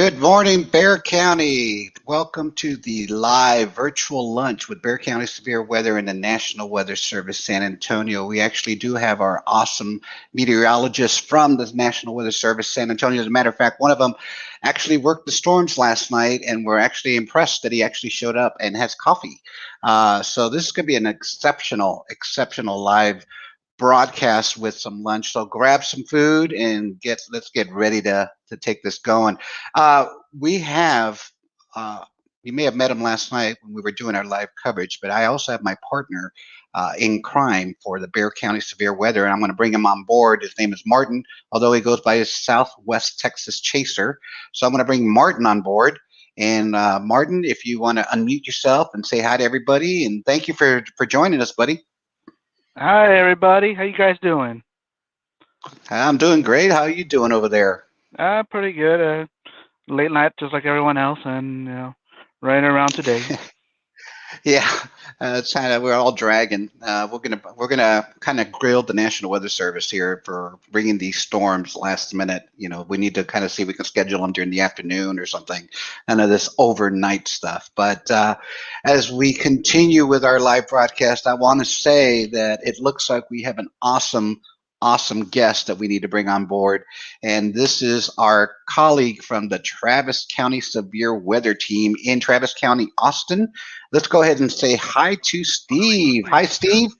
Good morning, Bear County. Welcome to the live virtual lunch with Bear County Severe Weather and the National Weather Service San Antonio. We actually do have our awesome meteorologists from the National Weather Service San Antonio. As a matter of fact, one of them actually worked the storms last night, and we're actually impressed that he actually showed up and has coffee. So this is going to be an exceptional live broadcast with some lunch. So grab some food and let's get ready to take this going. We have you may have met him last night when we were doing our live coverage, but I also have my partner in crime for the Bear County Severe Weather, and I'm going to bring him on board. His name is Martin, although he goes by his Southwest Texas Chaser. So I'm going to bring Martin on board. And Martin, if you want to unmute yourself and say hi to everybody, and thank you for joining us, buddy. Hi, everybody. How you guys doing? I'm doing great. How are you doing over there? Pretty good. Late night, just like everyone else, and running around today. Yeah, it's kind of, we're all dragging. We're gonna kind of grill the National Weather Service here for bringing these storms last minute. You know, we need to kind of see if we can schedule them during the afternoon or something. None of this overnight stuff. But as we continue with our live broadcast, I want to say that it looks like we have an awesome guest that we need to bring on board. And this is our colleague from the Travis County Severe Weather Team in Travis County, Austin. Let's go ahead and say hi to Steve. Hi, Steve.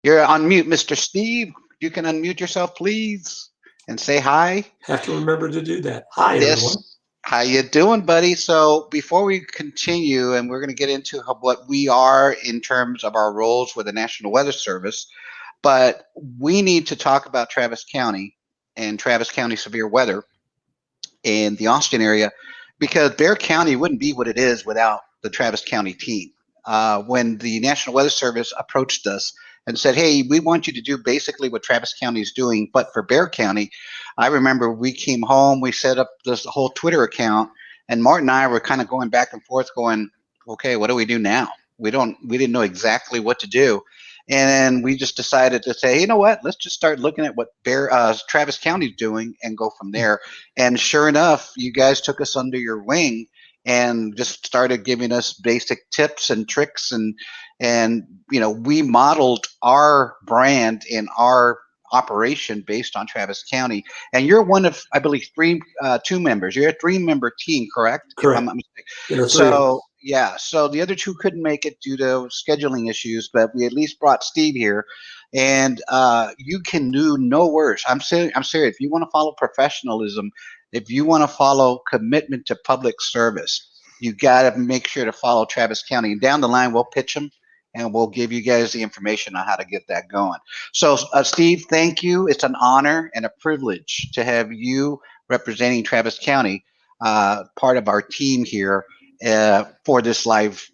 You're on mute, Mr. Steve. You can unmute yourself, please, and say hi. Have to remember to do that. Hi, everyone. How you doing, buddy? So before we continue, and we're going to get into what we are in terms of our roles with the National Weather Service, but we need to talk about Travis County and Travis County severe weather in the Austin area, because Bear County wouldn't be what it is without the Travis County team. When the National Weather Service approached us and said, hey, we want you to do basically what Travis County is doing, but for Bear County, I remember we came home, we set up this whole Twitter account, and Martin and I were kind of going back and forth going, okay, what do we do now? We didn't know exactly what to do. And we just decided to say, you know what, let's just start looking at what Travis County's doing and go from there. And sure enough, you guys took us under your wing and just started giving us basic tips and tricks. And you know, we modeled our brand and our operation based on Travis County. And you're one of, I believe, two members. You're a 3-member team, correct? Correct. If I'm not mistaken. So yeah, so the other 2 couldn't make it due to scheduling issues, but we at least brought Steve here, and you can do no worse. I'm serious. If you want to follow professionalism, if you want to follow commitment to public service, you got to make sure to follow Travis County. And down the line, we'll pitch them, and we'll give you guys the information on how to get that going. So, Steve, thank you. It's an honor and a privilege to have you representing Travis County, part of our team here. For this live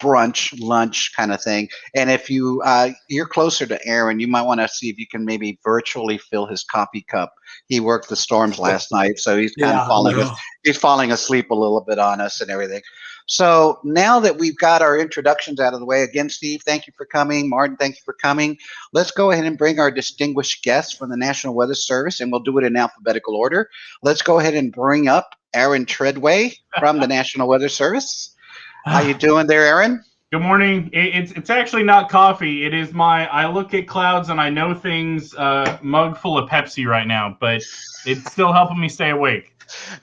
brunch, lunch kind of thing. And if you're closer to Aaron, you might want to see if you can maybe virtually fill his coffee cup. He worked the storms last night, so he's kind of he's falling asleep a little bit on us and everything. So now that we've got our introductions out of the way, again, Steve, thank you for coming. Martin, thank you for coming. Let's go ahead and bring our distinguished guests from the National Weather Service, and we'll do it in alphabetical order. Let's go ahead and bring up Aaron Treadway from the National Weather Service. How you doing there, Aaron? Good morning. It's actually not coffee. It is I look at clouds and I know things mug full of Pepsi right now, but it's still helping me stay awake.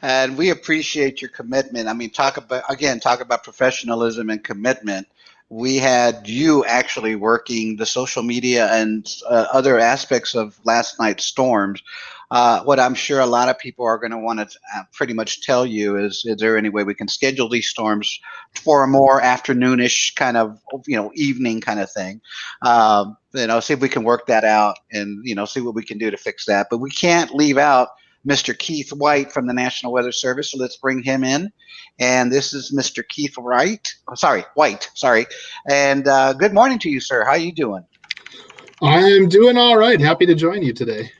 And we appreciate your commitment. I mean, talk about professionalism and commitment. We had you actually working the social media and other aspects of last night's storms. What I'm sure a lot of people are going to want to pretty much tell you is there any way we can schedule these storms for a more afternoonish kind of, evening kind of thing? See if we can work that out and, see what we can do to fix that. But we can't leave out Mr. Keith White from the National Weather Service. So let's bring him in. And this is Mr. Keith White. And good morning to you, sir. How are you doing? I am doing all right. Happy to join you today.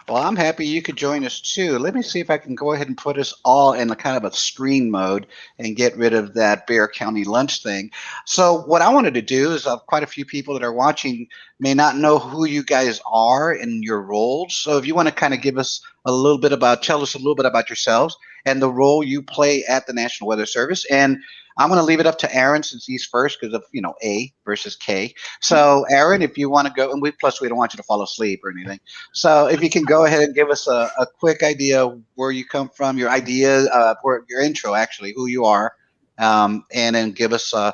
Well, I'm happy you could join us too. Let me see if I can go ahead and put us all in a kind of a screen mode and get rid of that Bear County lunch thing. So what I wanted to do is quite a few people that are watching may not know who you guys are and your roles. So if you want to kind of give us a little bit about, tell us a little bit about yourselves and the role you play at the National Weather Service. And I'm going to leave it up to Aaron since he's first because of, A versus K. So Aaron, if you want to go, and we don't want you to fall asleep or anything. So if you can go ahead and give us a quick idea of where you come from, your idea, for your intro, actually, who you are, and then give us a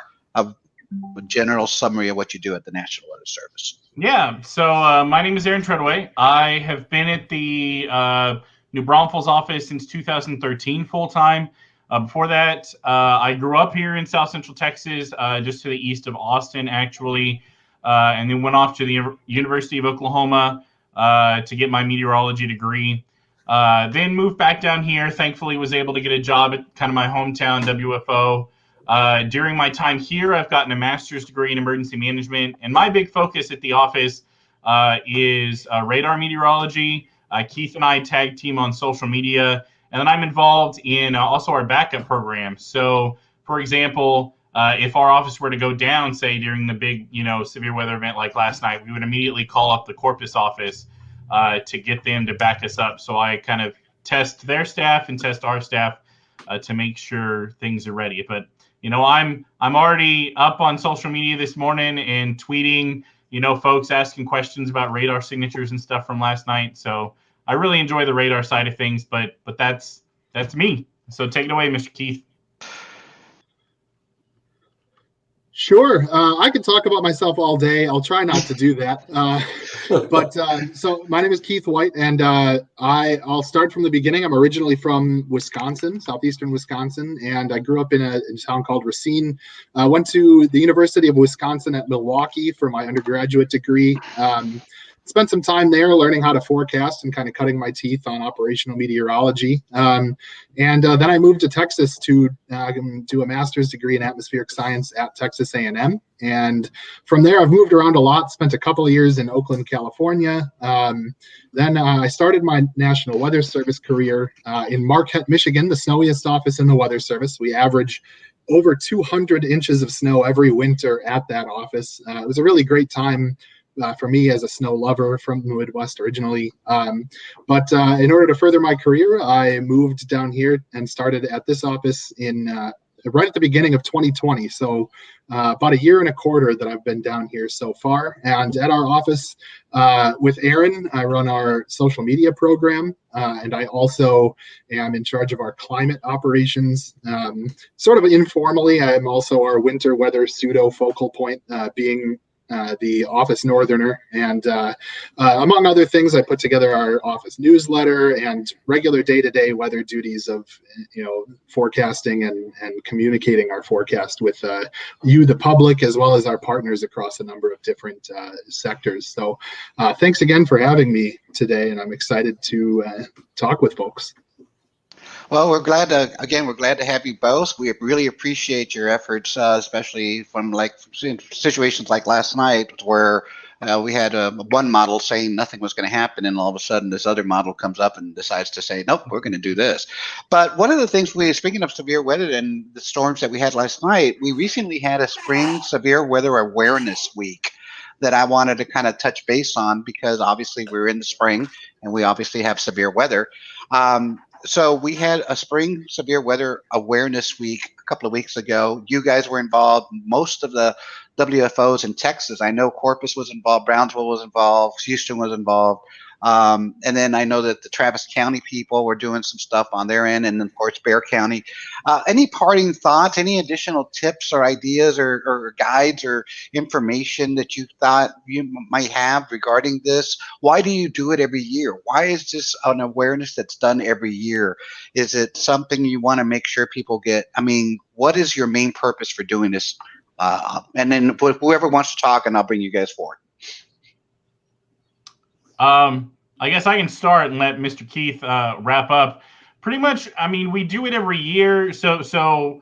general summary of what you do at the National Weather Service. Yeah, so my name is Aaron Treadway. I have been at the New Braunfels office since 2013 full-time. Before that, I grew up here in South Central Texas, just to the east of Austin, actually, and then went off to the University of Oklahoma to get my meteorology degree. Then moved back down here. Thankfully, was able to get a job at kind of my hometown, WFO. During my time here, I've gotten a master's degree in emergency management, and my big focus at the office is radar meteorology. Keith and I tag team on social media. And then I'm involved in also our backup program. So, for example, if our office were to go down, say during the big, severe weather event like last night, we would immediately call up the Corpus office to get them to back us up. So I kind of test their staff and test our staff to make sure things are ready. But I'm already up on social media this morning and tweeting, folks asking questions about radar signatures and stuff from last night. So I really enjoy the radar side of things, but that's me. So take it away, Mr. Keith. Sure. I could talk about myself all day. I'll try not to do that. So my name is Keith White, and I'll start from the beginning. I'm originally from Wisconsin, southeastern Wisconsin, and I grew up in a town called Racine. I went to the University of Wisconsin at Milwaukee for my undergraduate degree. Spent some time there learning how to forecast and kind of cutting my teeth on operational meteorology. And then I moved to Texas to do a master's degree in atmospheric science at Texas A&M. And from there, I've moved around a lot, spent a couple of years in Oakland, California. Then I started my National Weather Service career in Marquette, Michigan, the snowiest office in the Weather Service. We average over 200 inches of snow every winter at that office. It was a really great time for me as a snow lover from the Midwest originally. But in order to further my career, I moved down here and started at this office right at the beginning of 2020. So about a year and a quarter that I've been down here so far. And at our office with Aaron, I run our social media program. And I also am in charge of our climate operations. Sort of informally, I'm also our winter weather pseudo focal point, being the office northerner, and among other things, I put together our office newsletter and regular day-to-day weather duties of forecasting and communicating our forecast with you, the public, as well as our partners across a number of different sectors. So thanks again for having me today, and I'm excited to talk with folks. Well, we're glad to have you both. We really appreciate your efforts, especially from situations like last night where we had one model saying nothing was going to happen, and all of a sudden this other model comes up and decides to say, nope, we're going to do this. But one of the things speaking of severe weather and the storms that we had last night, we recently had a spring severe weather awareness week that I wanted to kind of touch base on because obviously we're in the spring and we obviously have severe weather. So we had a spring severe weather awareness week a couple of weeks ago. You guys were involved. Most of the WFOs in Texas, I know Corpus was involved, Brownsville was involved, Houston was involved. And then I know that the Travis County people were doing some stuff on their end, and then of course Bear County. Any parting thoughts, any additional tips or ideas or guides or information that you thought you might have regarding this? Why do you do it every year? Why is this an awareness that's done every year? Is it something you want to make sure people get? I mean, what is your main purpose for doing this? And then whoever wants to talk, and I'll bring you guys forward. I guess I can start and let Mr. Keith wrap up. Pretty much, I mean, we do it every year. So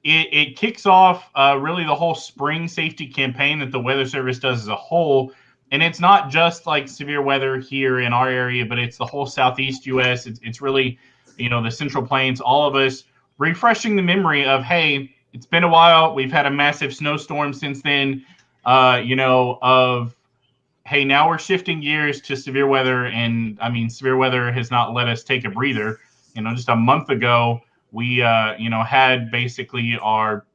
it kicks off really the whole spring safety campaign that the Weather Service does as a whole. and it's not just like severe weather here in our area, but it's the whole Southeast U.S. It's really, the Central Plains, all of us refreshing the memory of, hey, it's been a while. We've had a massive snowstorm since then, of, hey, now we're shifting gears to severe weather. And I mean, severe weather has not let us take a breather. Just a month ago, we, had basically our,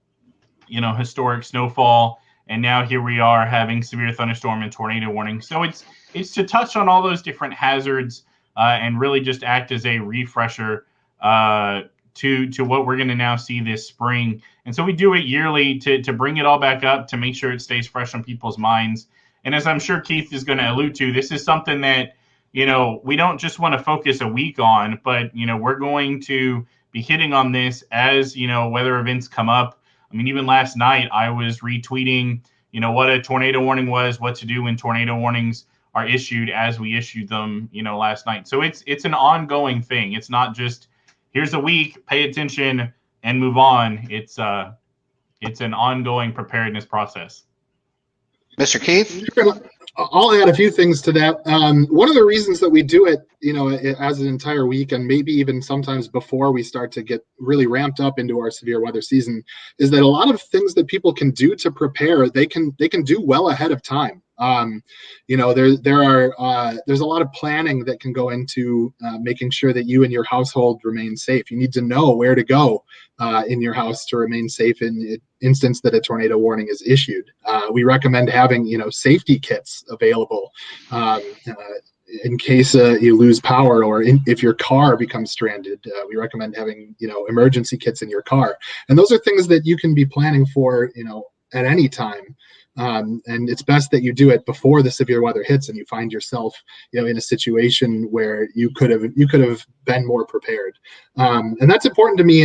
historic snowfall. And now here we are having severe thunderstorm and tornado warning. So it's to touch on all those different hazards and really just act as a refresher to what we're going to now see this spring. And so we do it yearly to bring it all back up, to make sure it stays fresh on people's minds. And as I'm sure Keith is going to allude to, this is something that, we don't just want to focus a week on, but, we're going to be hitting on this as, weather events come up. I mean, even last night I was retweeting, what a tornado warning was, what to do when tornado warnings are issued as we issued them, last night. So it's an ongoing thing. It's not just here's a week, pay attention and move on. It's an ongoing preparedness process. Mr. Keith? I'll add a few things to that. One of the reasons that we do it, as an entire week, and maybe even sometimes before we start to get really ramped up into our severe weather season, is that a lot of things that people can do to prepare, they can do well ahead of time. There's a lot of planning that can go into making sure that you and your household remain safe. You need to know where to go in your house to remain safe in the instance that a tornado warning is issued. We recommend having, safety kits available in case you lose power, or if your car becomes stranded. We recommend having, emergency kits in your car. And those are things that you can be planning for, at any time. And it's best that you do it before the severe weather hits and you find yourself, in a situation where you could have been more prepared. And that's important to me,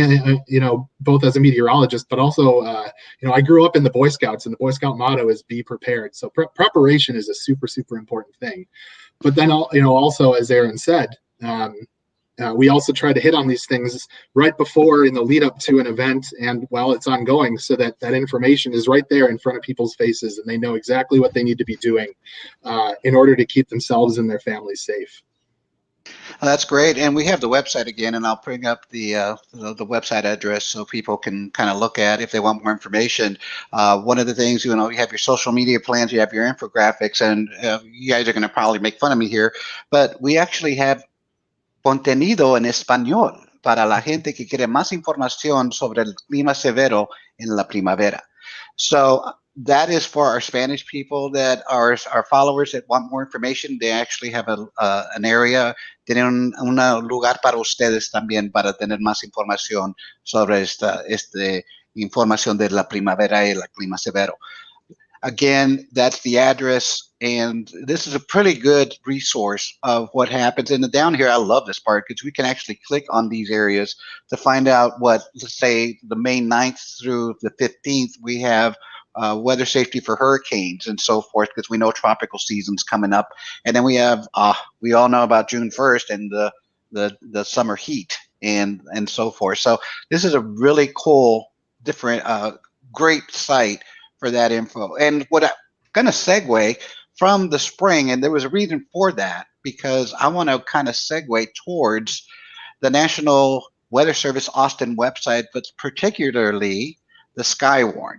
both as a meteorologist, but also, I grew up in the Boy Scouts, and the Boy Scout motto is be prepared. So preparation is a super, super important thing. But then, also, as Aaron said, we also try to hit on these things right before, in the lead up to an event and while it's ongoing, so that information is right there in front of people's faces and they know exactly what they need to be doing in order to keep themselves and their families safe. Well, that's great. And we have the website again, and I'll bring up the website address so people can kind of look at if they want more information. One of the things, you have your social media plans, you have your infographics, and you guys are going to probably make fun of me here, but we actually have contenido en español para la gente que quiere más información sobre el clima severo en la primavera. So that is for our Spanish people that are our followers that want more information. They actually have an area, tienen un lugar para ustedes también para tener más información sobre esta información de la primavera y el clima severo. Again, that's the address, and this is a pretty good resource of what happens. And down here, I love this part because we can actually click on these areas to find out what, let's say, the May 9th through the 15th, we have weather safety for hurricanes and so forth, because we know tropical season's coming up. And then we have, we all know about June 1st and the summer heat and so forth. So this is a really cool, different, great site for that info. And what I'm going to segue from the spring, and there was a reason for that, because I want to kind of segue towards the National Weather Service Austin website, but particularly the Skywarn.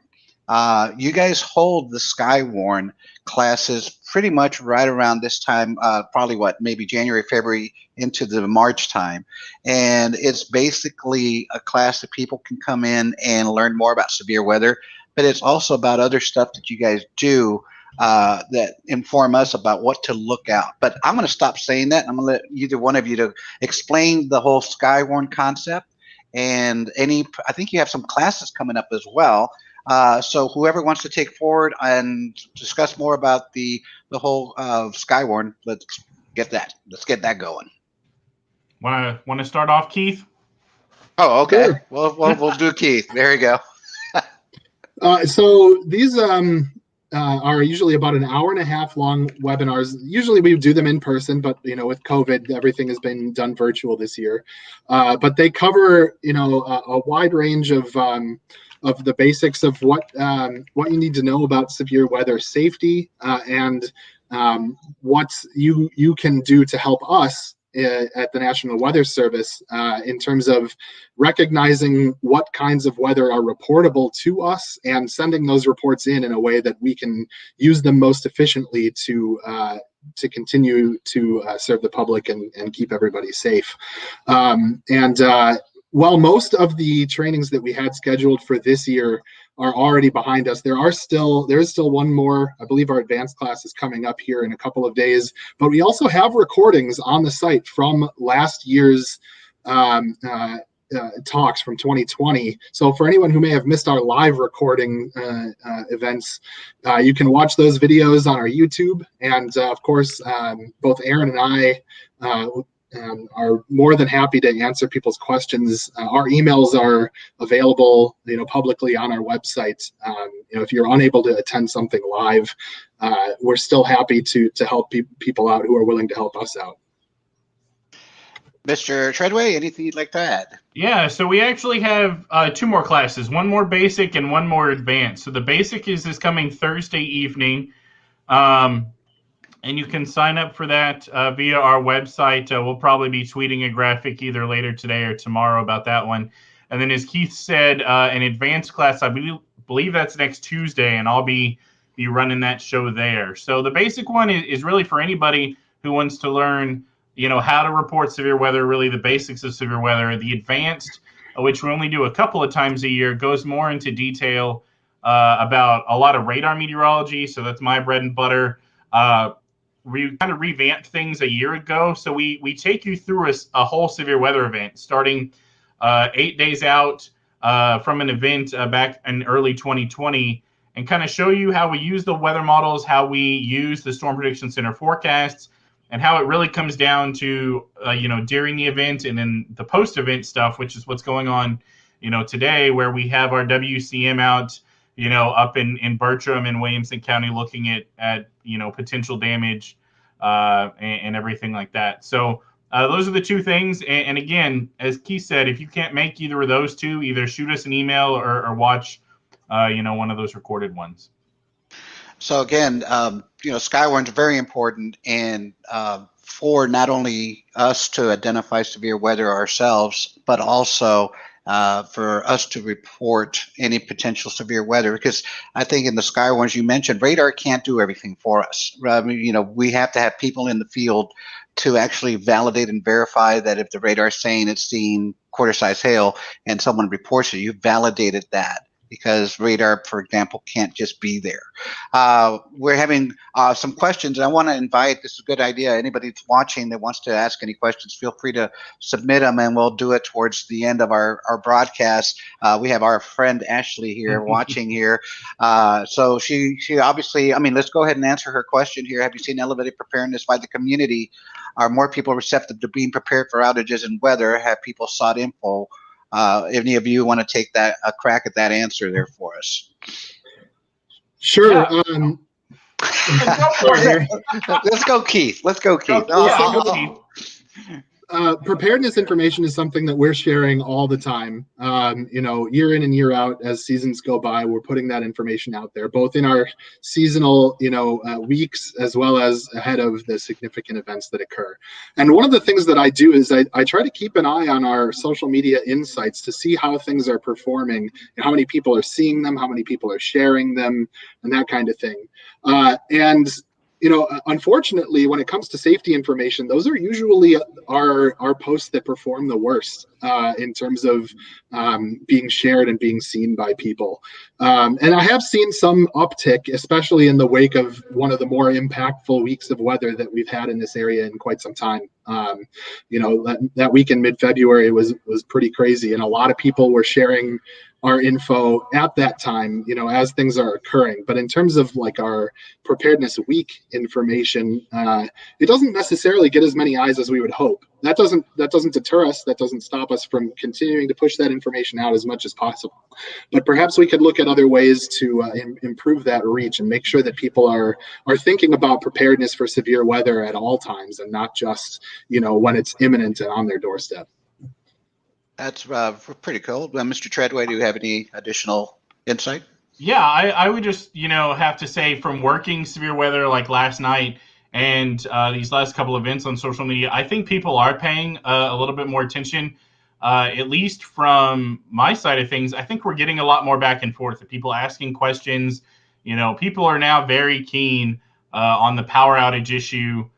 You guys hold the Skywarn classes pretty much right around this time, probably maybe January, February into the March time. And it's basically a class that people can come in and learn more about severe weather, but it's also about other stuff that you guys do that inform us about what to look out. But I'm going to stop saying that. I'm going to let either one of you to explain the whole Skywarn concept, and I think you have some classes coming up as well. So whoever wants to take forward and discuss more about the whole Skywarn, let's get that going. Want to start off, Keith? Oh, okay. Sure. We'll do Keith. There you go. So these are usually about an hour and a half long webinars. Usually we do them in person, but with COVID, everything has been done virtual this year. But they cover a wide range of the basics of what you need to know about severe weather safety and what you can do to help us at the National Weather Service in terms of recognizing what kinds of weather are reportable to us and sending those reports in a way that we can use them most efficiently to continue to serve the public and keep everybody safe. While most of the trainings that we had scheduled for this year are already behind us, there is still one more. I believe our advanced class is coming up here in a couple of days, but we also have recordings on the site from last year's talks from 2020. So for anyone who may have missed our live recording events, you can watch those videos on our YouTube. And of course, both Aaron and I are more than happy to answer people's questions. Our emails are available, publicly on our website. If you're unable to attend something live, we're still happy to help people out who are willing to help us out. Mr. Treadway, anything you'd like to add? Yeah, so we actually have 2 more classes, one more basic and one more advanced. So the basic is this coming Thursday evening. And you can sign up for that via our website. We'll probably be tweeting a graphic either later today or tomorrow about that one. And then as Keith said, an advanced class, I believe that's next Tuesday, and I'll be running that show there. So the basic one is really for anybody who wants to learn, how to report severe weather, really the basics of severe weather. The advanced, which we only do a couple of times a year, goes more into detail about a lot of radar meteorology. So that's my bread and butter. We kind of revamped things a year ago. So we take you through a whole severe weather event starting 8 days out from an event back in early 2020 and kind of show you how we use the weather models, how we use the Storm Prediction Center forecasts, and how it really comes down to, during the event and then the post-event stuff, which is what's going on, today, where we have our WCM out, up in Bertram and Williamson County looking at potential damage and everything like that. So those are the 2 things. And again, as Keith said, if you can't make either of those 2, either shoot us an email or watch, one of those recorded ones. So again, Skywarn's very important, and for not only us to identify severe weather ourselves, but also for us to report any potential severe weather. Because I think in the Skywarns you mentioned, radar can't do everything for us. I mean, we have to have people in the field to actually validate and verify that if the radar is saying it's seeing quarter-size hail and someone reports it, you validated that. Because radar, for example, can't just be there. We're having some questions, and I want to invite, this is a good idea, anybody that's watching that wants to ask any questions, feel free to submit them, and we'll do it towards the end of our broadcast. We have our friend Ashley here watching here. So she obviously, let's go ahead and answer her question here. Have you seen elevated preparedness by the community? Are more people receptive to being prepared for outages and weather? Have people sought info? Any of you want to take a crack at that answer there for us? Sure. Yeah. Let's go, Keith. Let's go, Keith. Go, Keith. Preparedness information is something that we're sharing all the time. Year in and year out, as seasons go by, we're putting that information out there, both in our seasonal, weeks, as well as ahead of the significant events that occur. And one of the things that I do is I try to keep an eye on our social media insights to see how things are performing, and how many people are seeing them, how many people are sharing them, and that kind of thing. Unfortunately, when it comes to safety information, those are usually our posts that perform the worst in terms of being shared and being seen by people. And I have seen some uptick, especially in the wake of one of the more impactful weeks of weather that we've had in this area in quite some time. That week in mid-February was pretty crazy, and a lot of people were sharing our info at that time, as things are occurring. But in terms of like our preparedness week information, it doesn't necessarily get as many eyes as we would hope. That doesn't deter us. That doesn't stop us from continuing to push that information out as much as possible. But perhaps we could look at other ways to improve that reach and make sure that people are thinking about preparedness for severe weather at all times, and not just when it's imminent and on their doorstep. That's pretty cool. Mr. Treadway, do you have any additional insight? Yeah, I would just, have to say, from working severe weather like last night, and these last couple events on social media, I think people are paying a little bit more attention. At least from my side of things, I think we're getting a lot more back and forth. People asking questions. People are now very keen on the power outage issue,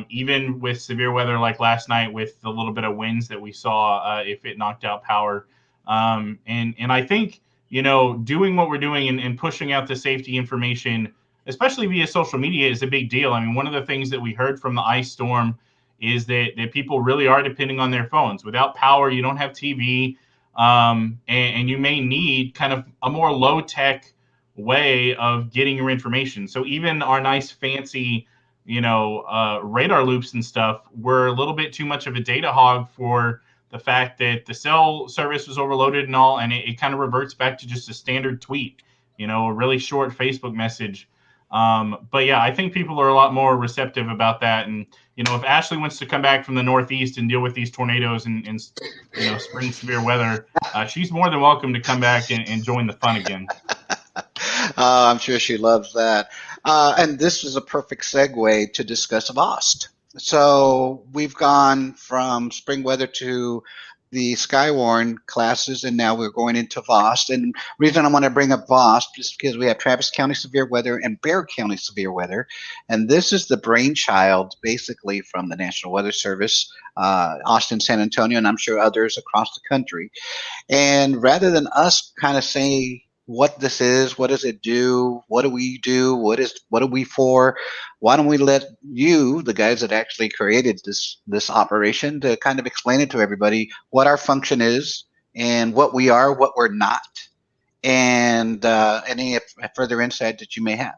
even with severe weather like last night with the little bit of winds that we saw, if it knocked out power. And I think, doing what we're doing and pushing out the safety information, especially via social media, is a big deal. I mean, one of the things that we heard from the ice storm is that people really are depending on their phones. Without power, you don't have TV, and you may need kind of a more low-tech way of getting your information. So even our nice fancy, radar loops and stuff were a little bit too much of a data hog for the fact that the cell service was overloaded and all, and it kind of reverts back to just a standard tweet, a really short Facebook message. But yeah, I think people are a lot more receptive about that. And, if Ashley wants to come back from the Northeast and deal with these tornadoes and spring severe weather, she's more than welcome to come back and join the fun again. I'm sure she loves that. And this is a perfect segue to discuss VOST. So we've gone from spring weather to the Skywarn classes, and now we're going into VOST. And the reason I want to bring up VOST is because we have Travis County severe weather and Bexar County severe weather. And this is the brainchild, basically, from the National Weather Service, Austin, San Antonio, and I'm sure others across the country. And rather than us kind of saying what this is, what does it do, what do we do, what are we for, why don't we let you, the guys that actually created this operation, to kind of explain it to everybody what our function is and what we are, what we're not, and any further insight that you may have.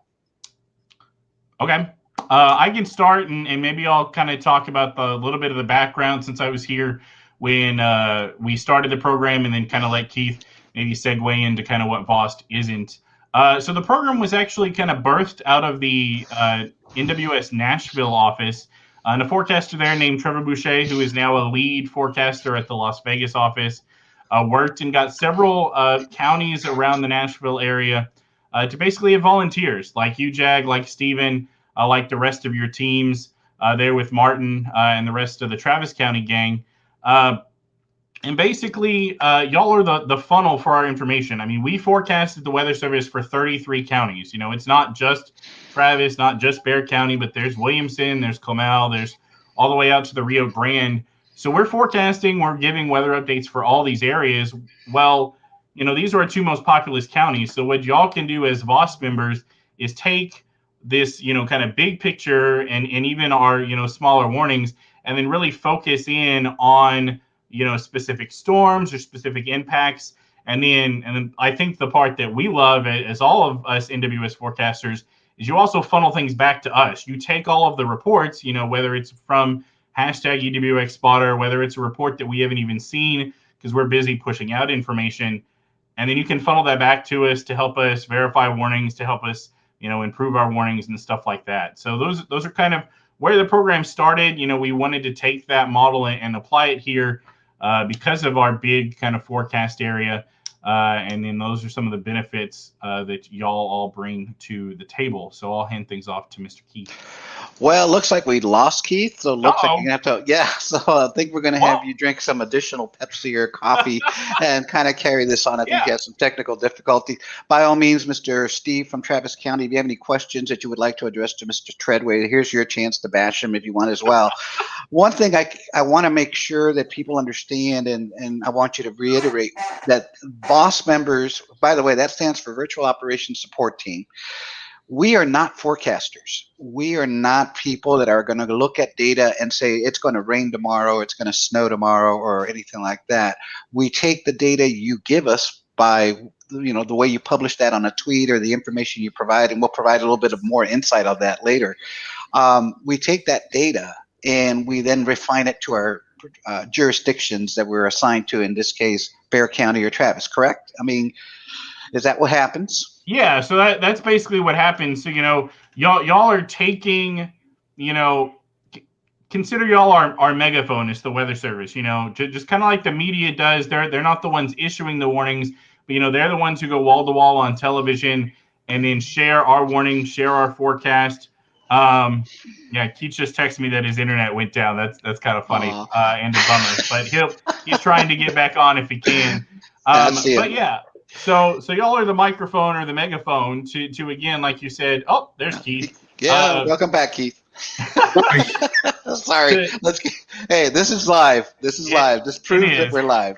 Okay. I can start, and maybe I'll kind of talk about a little bit of the background since I was here when we started the program, and then kind of let Keith maybe segue into kind of what VOST isn't. So the program was actually kind of birthed out of the NWS Nashville office. And a forecaster there named Trevor Boucher, who is now a lead forecaster at the Las Vegas office, worked and got several counties around the Nashville area to basically have volunteers like you, Jag, like Steven, like the rest of your teams there with Martin and the rest of the Travis County gang. And basically, y'all are the funnel for our information. I mean, we forecasted the Weather Service for 33 counties. It's not just Travis, not just Bexar County, but there's Williamson, there's Comal, there's all the way out to the Rio Grande. So we're forecasting, we're giving weather updates for all these areas. Well, these are our two most populous counties. So what y'all can do as VOST members is take this, kind of big picture and even our, smaller warnings, and then really focus in on specific storms or specific impacts. And then I think the part that we love as all of us NWS forecasters is you also funnel things back to us. You take all of the reports, whether it's from hashtag EWX spotter, whether it's a report that we haven't even seen because we're busy pushing out information. And then you can funnel that back to us to help us verify warnings, to help us, improve our warnings and stuff like that. So those are kind of where the program started. We wanted to take that model and apply it here because of our big kind of forecast area. And then those are some of the benefits that y'all all bring to the table. So I'll hand things off to Mr. Keith. Well, it looks like we lost Keith, so it looks like you're going to have to, yeah, so I think we're going to have you drink some additional Pepsi or coffee and kind of carry this on. I think you have some technical difficulty. By all means, Mr. Steve from Travis County, if you have any questions that you would like to address to Mr. Treadway, here's your chance to bash him if you want as well. One thing I want to make sure that people understand, and I want you to reiterate, that VOST members, by the way, that stands for Virtual Operations Support Team. We are not forecasters. We are not people that are going to look at data and say it's going to rain tomorrow, it's going to snow tomorrow, or anything like that. We take the data you give us by, the way you publish that on a tweet or the information you provide, and we'll provide a little bit of more insight on that later. We take that data and we then refine it to our jurisdictions that we're assigned to, in this case, Bexar County or Travis, correct? I mean, is that what happens? Yeah, so that's basically what happens. So, y'all are taking, consider y'all our megaphone is the Weather Service, just kind of like the media does. They're not the ones issuing the warnings, but, they're the ones who go wall to wall on television and then share our warnings, share our forecast. Yeah, Keith just texted me that his internet went down. That's kind of funny and a bummer. But he's trying to get back on if he can. But yeah, so y'all are the microphone or the megaphone to again, like you said. Oh, there's Keith. Yeah, welcome back, Keith. Sorry. Hey, this is live. This is live. This proves that we're live.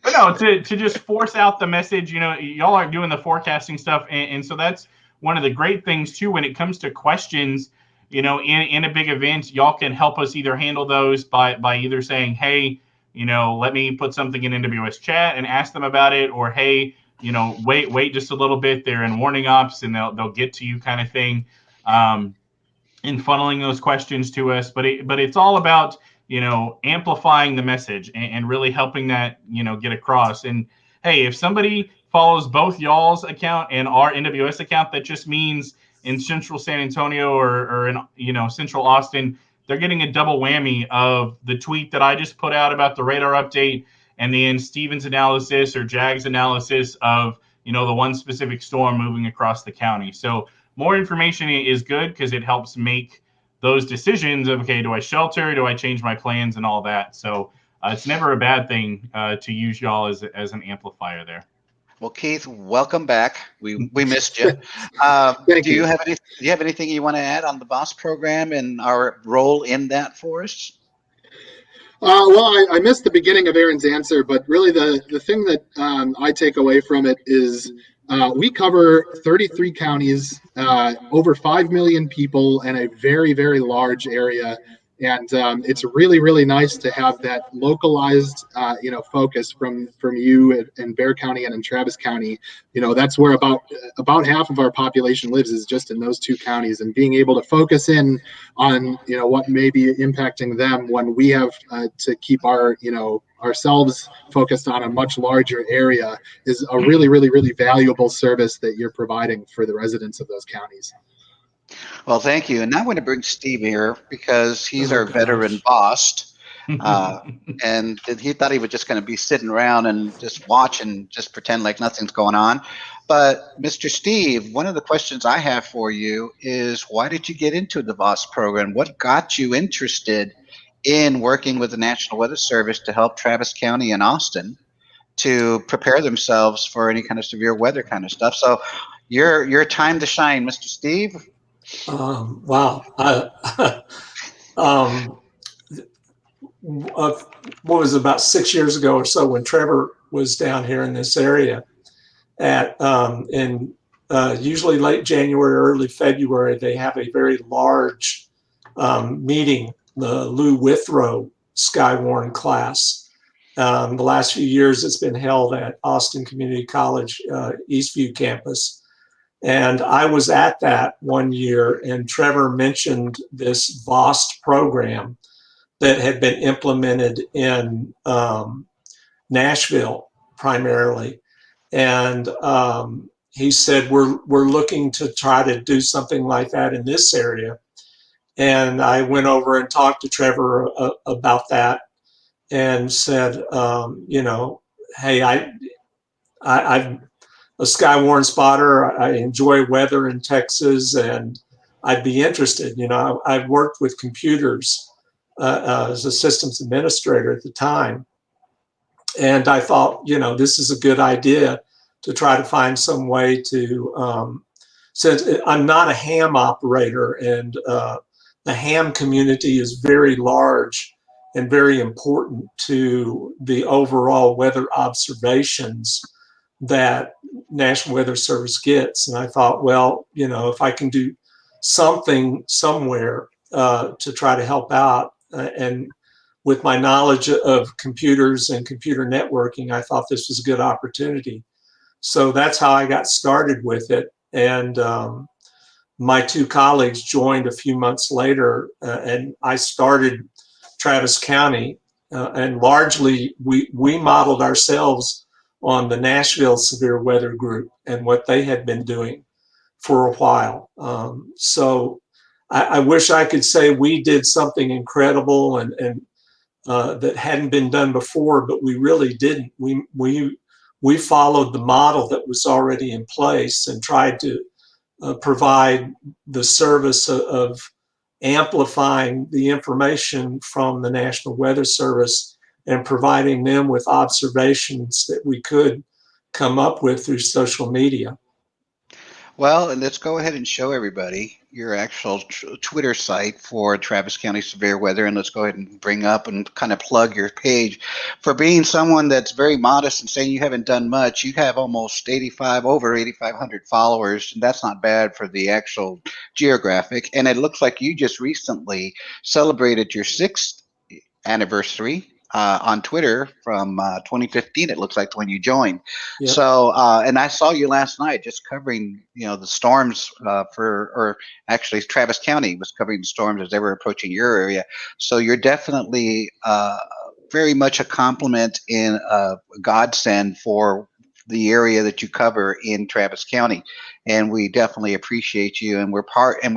But no, to just force out the message, y'all are doing the forecasting stuff, and so that's one of the great things too when it comes to questions. In a big event, y'all can help us either handle those by either saying, hey, let me put something in NWS chat and ask them about it, or hey, wait just a little bit. They're in warning ops and they'll get to you, kind of thing. In funneling those questions to us, but it's all about amplifying the message and really helping that get across. And hey, if somebody follows both y'all's account and our NWS account, that just means in Central San Antonio or in Central Austin, they're getting a double whammy of the tweet that I just put out about the radar update, and then Steven's analysis or Jag's analysis of the one specific storm moving across the county. So more information is good because it helps make those decisions of, okay, do I shelter? Do I change my plans and all that? So it's never a bad thing to use y'all as an amplifier there. Well, Keith, welcome back. We missed you. Do you have anything you want to add on the VOST program and our role in that for us? Well, I missed the beginning of Aaron's answer, but really the thing that I take away from it is we cover 33 counties, over 5 million people, and a very, very large area. And it's really, really nice to have that localized, focus from you in Bexar County and in Travis County. That's where about half of our population lives, is just in those two counties. And being able to focus in on, what may be impacting them when we have to keep our, ourselves focused on a much larger area is a really, really, really valuable service that you're providing for the residents of those counties. Well, thank you. And now I'm going to bring Steve here because he's our veteran VOST. And he thought he was just going to be sitting around and just watch and just pretend like nothing's going on. But Mr. Steve, one of the questions I have for you is, why did you get into the VOST program? What got you interested in working with the National Weather Service to help Travis County and Austin to prepare themselves for any kind of severe weather kind of stuff? So your time to shine, Mr. Steve. Wow. What was it, about 6 years ago or so, when Trevor was down here in this area in usually late January, early February, they have a very large meeting, the Lou Withrow Skywarn class. The last few years it's been held at Austin Community College, Eastview campus. And I was at that one year, and Trevor mentioned this VOST program that had been implemented in Nashville primarily. And he said, we're looking to try to do something like that in this area. And I went over and talked to Trevor about that and said, hey, I've a Skywarn spotter. I enjoy weather in Texas, and I'd be interested. I've worked with computers as a systems administrator at the time, and I thought, this is a good idea to try to find some way to. Since I'm not a ham operator, and the ham community is very large and very important to the overall weather observations that National Weather Service gets. And I thought, well, if I can do something somewhere to try to help out, and with my knowledge of computers and computer networking, I thought this was a good opportunity. So that's how I got started with it. And my two colleagues joined a few months later, and I started Travis County, and largely we modeled ourselves on the Nashville Severe Weather Group and what they had been doing for a while. So I wish I could say we did something incredible and that hadn't been done before, but we really didn't. We followed the model that was already in place and tried to provide the service of amplifying the information from the National Weather Service and providing them with observations that we could come up with through social media. Well, and let's go ahead and show everybody your actual Twitter site for Travis County Severe Weather, and let's go ahead and bring up and kind of plug your page. For being someone that's very modest and saying you haven't done much, you have almost over 8,500 followers, and that's not bad for the actual geographic. And it looks like you just recently celebrated your 6th anniversary on Twitter from 2015, it looks like, when you joined. Yep. So, and I saw you last night just covering, the storms or actually Travis County was covering the storms as they were approaching your area. So you're definitely very much a compliment and a godsend for the area that you cover in Travis County. And we definitely appreciate you, and we're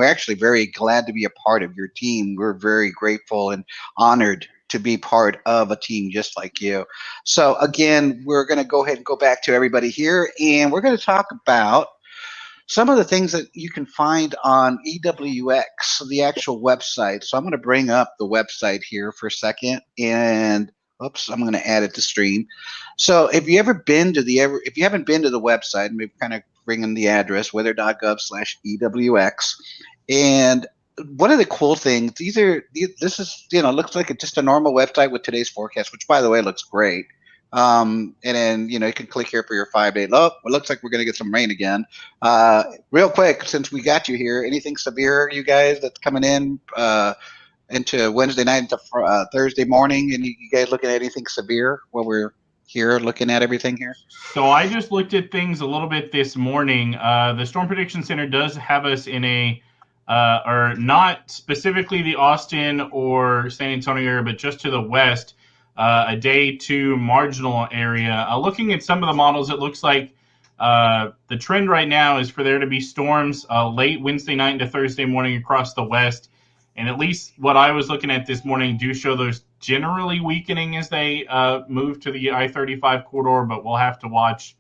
actually very glad to be a part of your team. We're very grateful and honored to be part of a team just like you. So again, we're going to go ahead and go back to everybody here, and we're going to talk about some of the things that you can find on EWX, the actual website. So I'm going to bring up the website here for a second, and oops, I'm going to add it to stream. So if you haven't been to the website, maybe kind of bring in the address, weather.gov/EWX, and one of the cool things, this is, looks like just a normal website with today's forecast, which by the way looks great. And then, you can click here for your 5-day look. It looks like we're going to get some rain again. Real quick, since we got you here, anything severe, you guys, that's coming in into Wednesday night into Thursday morning? And you guys looking at anything severe while we're here looking at everything here? So I just looked at things a little bit this morning. The Storm Prediction Center does have us in or not specifically the Austin or San Antonio area, but just to the west, a day 2 marginal area. Looking at some of the models, it looks like the trend right now is for there to be storms late Wednesday night into Thursday morning across the west. And at least what I was looking at this morning do show those generally weakening as they move to the I-35 corridor, but we'll have to watch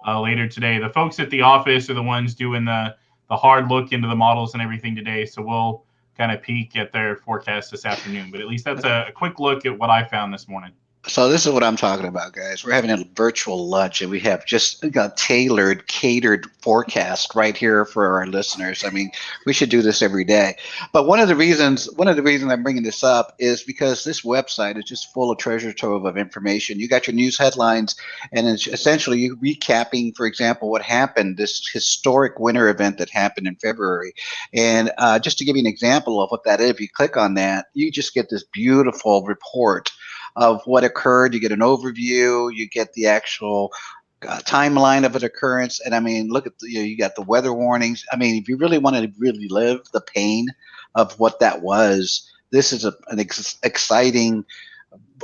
later today. The folks at the office are the ones doing the hard look into the models and everything today, so we'll kind of peek at their forecast this afternoon. But at least that's a quick look at what I found this morning. So this is what I'm talking about, guys. We're having a virtual lunch, and we have just got catered forecast right here for our listeners. I mean, we should do this every day. But one of the reasons I'm bringing this up is because this website is just full of treasure trove of information. You got your news headlines, and it's essentially you recapping, for example, what happened, this historic winter event that happened in February. And just to give you an example of what that is, if you click on that, you just get this beautiful report of what occurred. You get an overview, you get the actual timeline of an occurrence, and I mean, look at you got the weather warnings. I mean, if you really want to really live the pain of what that was, this is an exciting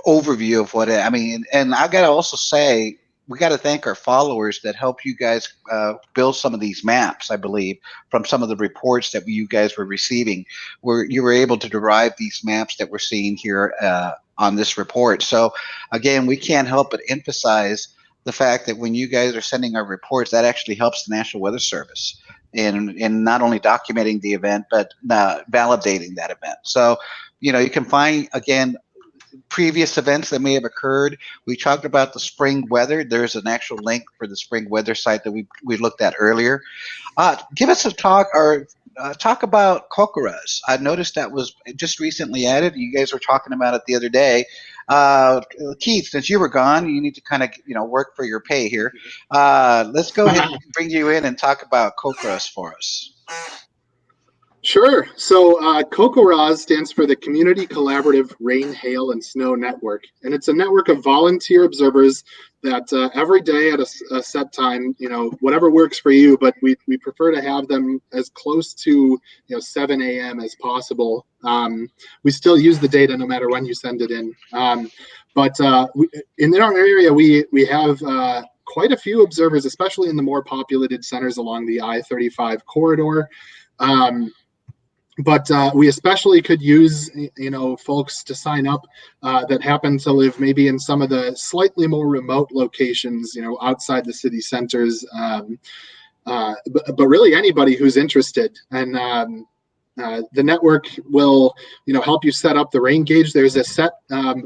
overview of what I mean. And I got to also say, we got to thank our followers that help you guys build some of these maps, I believe, from some of the reports that you guys were receiving, where you were able to derive these maps that we're seeing here on this report. So again, we can't help but emphasize the fact that when you guys are sending our reports, that actually helps the National Weather Service in not only documenting the event, but validating that event. So, you can find, again, previous events that may have occurred. We talked about the spring weather. There's an actual link for the spring weather site that we looked at earlier. Give us a talk talk about CoCoRaHS. I noticed that was just recently added. You guys were talking about it the other day. Keith, since you were gone, you need to kind of work for your pay here. Let's go ahead and bring you in and talk about CoCoRaHS for us. Sure. So CoCoRaHS stands for the Community Collaborative Rain, Hail, and Snow Network. And it's a network of volunteer observers that every day at a set time, whatever works for you, but we prefer to have them as close to 7 a.m. as possible. We still use the data no matter when you send it in. But in our area, we have quite a few observers, especially in the more populated centers along the I-35 corridor. But we especially could use, folks to sign up that happen to live maybe in some of the slightly more remote locations, outside the city centers. but really anybody who's interested. And the network will, help you set up the rain gauge. There's a set,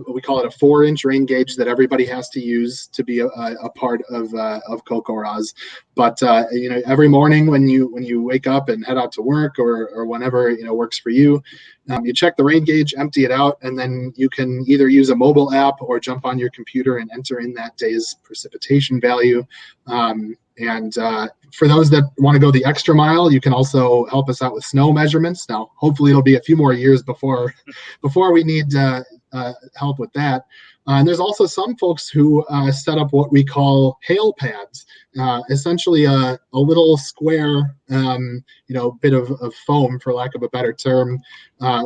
we call it a 4-inch rain gauge that everybody has to use to be a part of CoCoRaHS. But every morning when you wake up and head out to work or whenever works for you, you check the rain gauge, empty it out, and then you can either use a mobile app or jump on your computer and enter in that day's precipitation value. And for those that want to go the extra mile, you can also help us out with snow measurements. Now, hopefully it'll be a few more years before we need help with that. And there's also some folks who set up what we call hail pads, essentially a little square, bit of foam, for lack of a better term,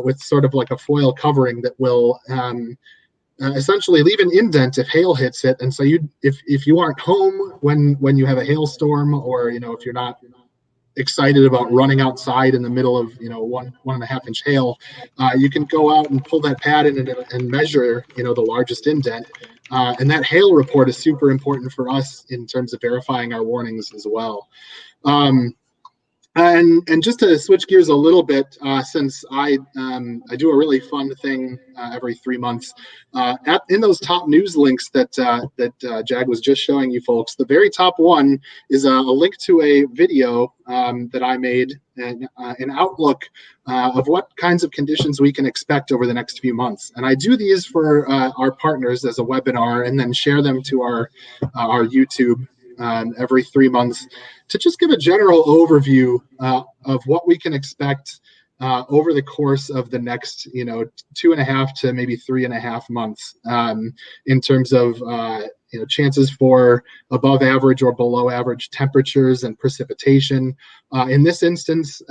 with sort of like a foil covering that will essentially leave an indent if hail hits it. And so if you aren't home when you have a hailstorm, or if you're not excited about running outside in the middle of 1.5 inch hail, you can go out and pull that pad in and measure the largest indent. And that hail report is super important for us in terms of verifying our warnings as well. And just to switch gears a little bit, since I do a really fun thing every 3 months, in those top news links that Jag was just showing you folks, the very top one is a link to a video that I made, an outlook of what kinds of conditions we can expect over the next few months. And I do these for our partners as a webinar, and then share them to our YouTube every 3 months, to just give a general overview of what we can expect over the course of the next 2.5 to maybe 3.5 months, in terms of chances for above average or below average temperatures and precipitation. In this instance,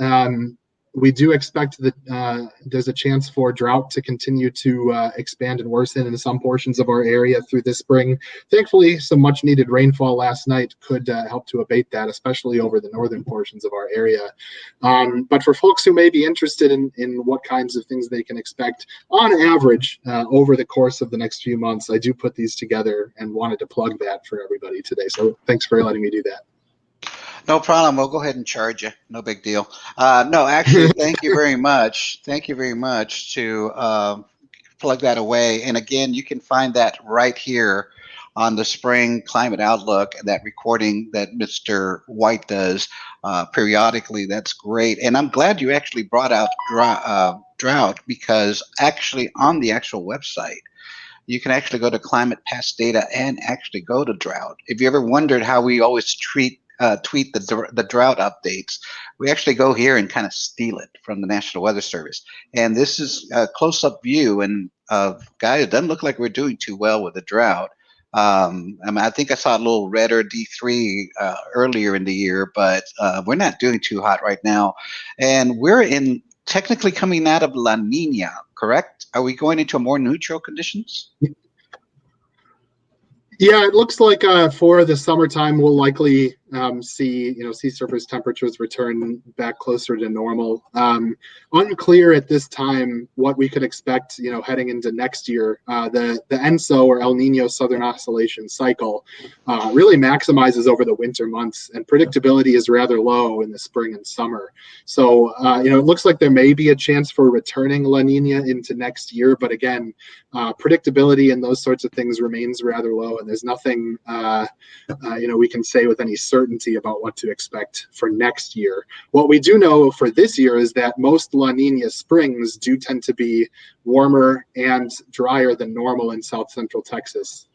we do expect that there's a chance for drought to continue to expand and worsen in some portions of our area through this spring. Thankfully, some much needed rainfall last night could help to abate that, especially over the northern portions of our area. But for folks who may be interested in what kinds of things they can expect on average over the course of the next few months, I do put these together and wanted to plug that for everybody today. So thanks for letting me do that. No problem. We'll go ahead and charge you. No big deal. No, actually, thank you very much. Thank you very much to plug that away. And again, you can find that right here on the Spring Climate Outlook, that recording that Mr. White does periodically. That's great. And I'm glad you actually brought out drought, because actually on the actual website, you can actually go to climate past data and actually go to drought. If you ever wondered how we always tweet the drought updates, we actually go here and kind of steal it from the National Weather Service. And this is a close-up view, and guys, it doesn't look like we're doing too well with the drought. I think I saw a little redder D3 earlier in the year, but we're not doing too hot right now. And we're technically coming out of La Nina, correct? Are we going into more neutral conditions? Yeah, it looks like for the summertime, we'll likely see sea surface temperatures return back closer to normal. Unclear at this time what we could expect heading into next year. The ENSO, or El Nino Southern Oscillation Cycle, really maximizes over the winter months, and predictability is rather low in the spring and summer. So it looks like there may be a chance for returning La Nina into next year, but again, predictability and those sorts of things remains rather low, and there's nothing we can say with any certainty about what to expect for next year. What we do know for this year is that most La Nina springs do tend to be warmer and drier than normal in south central Texas.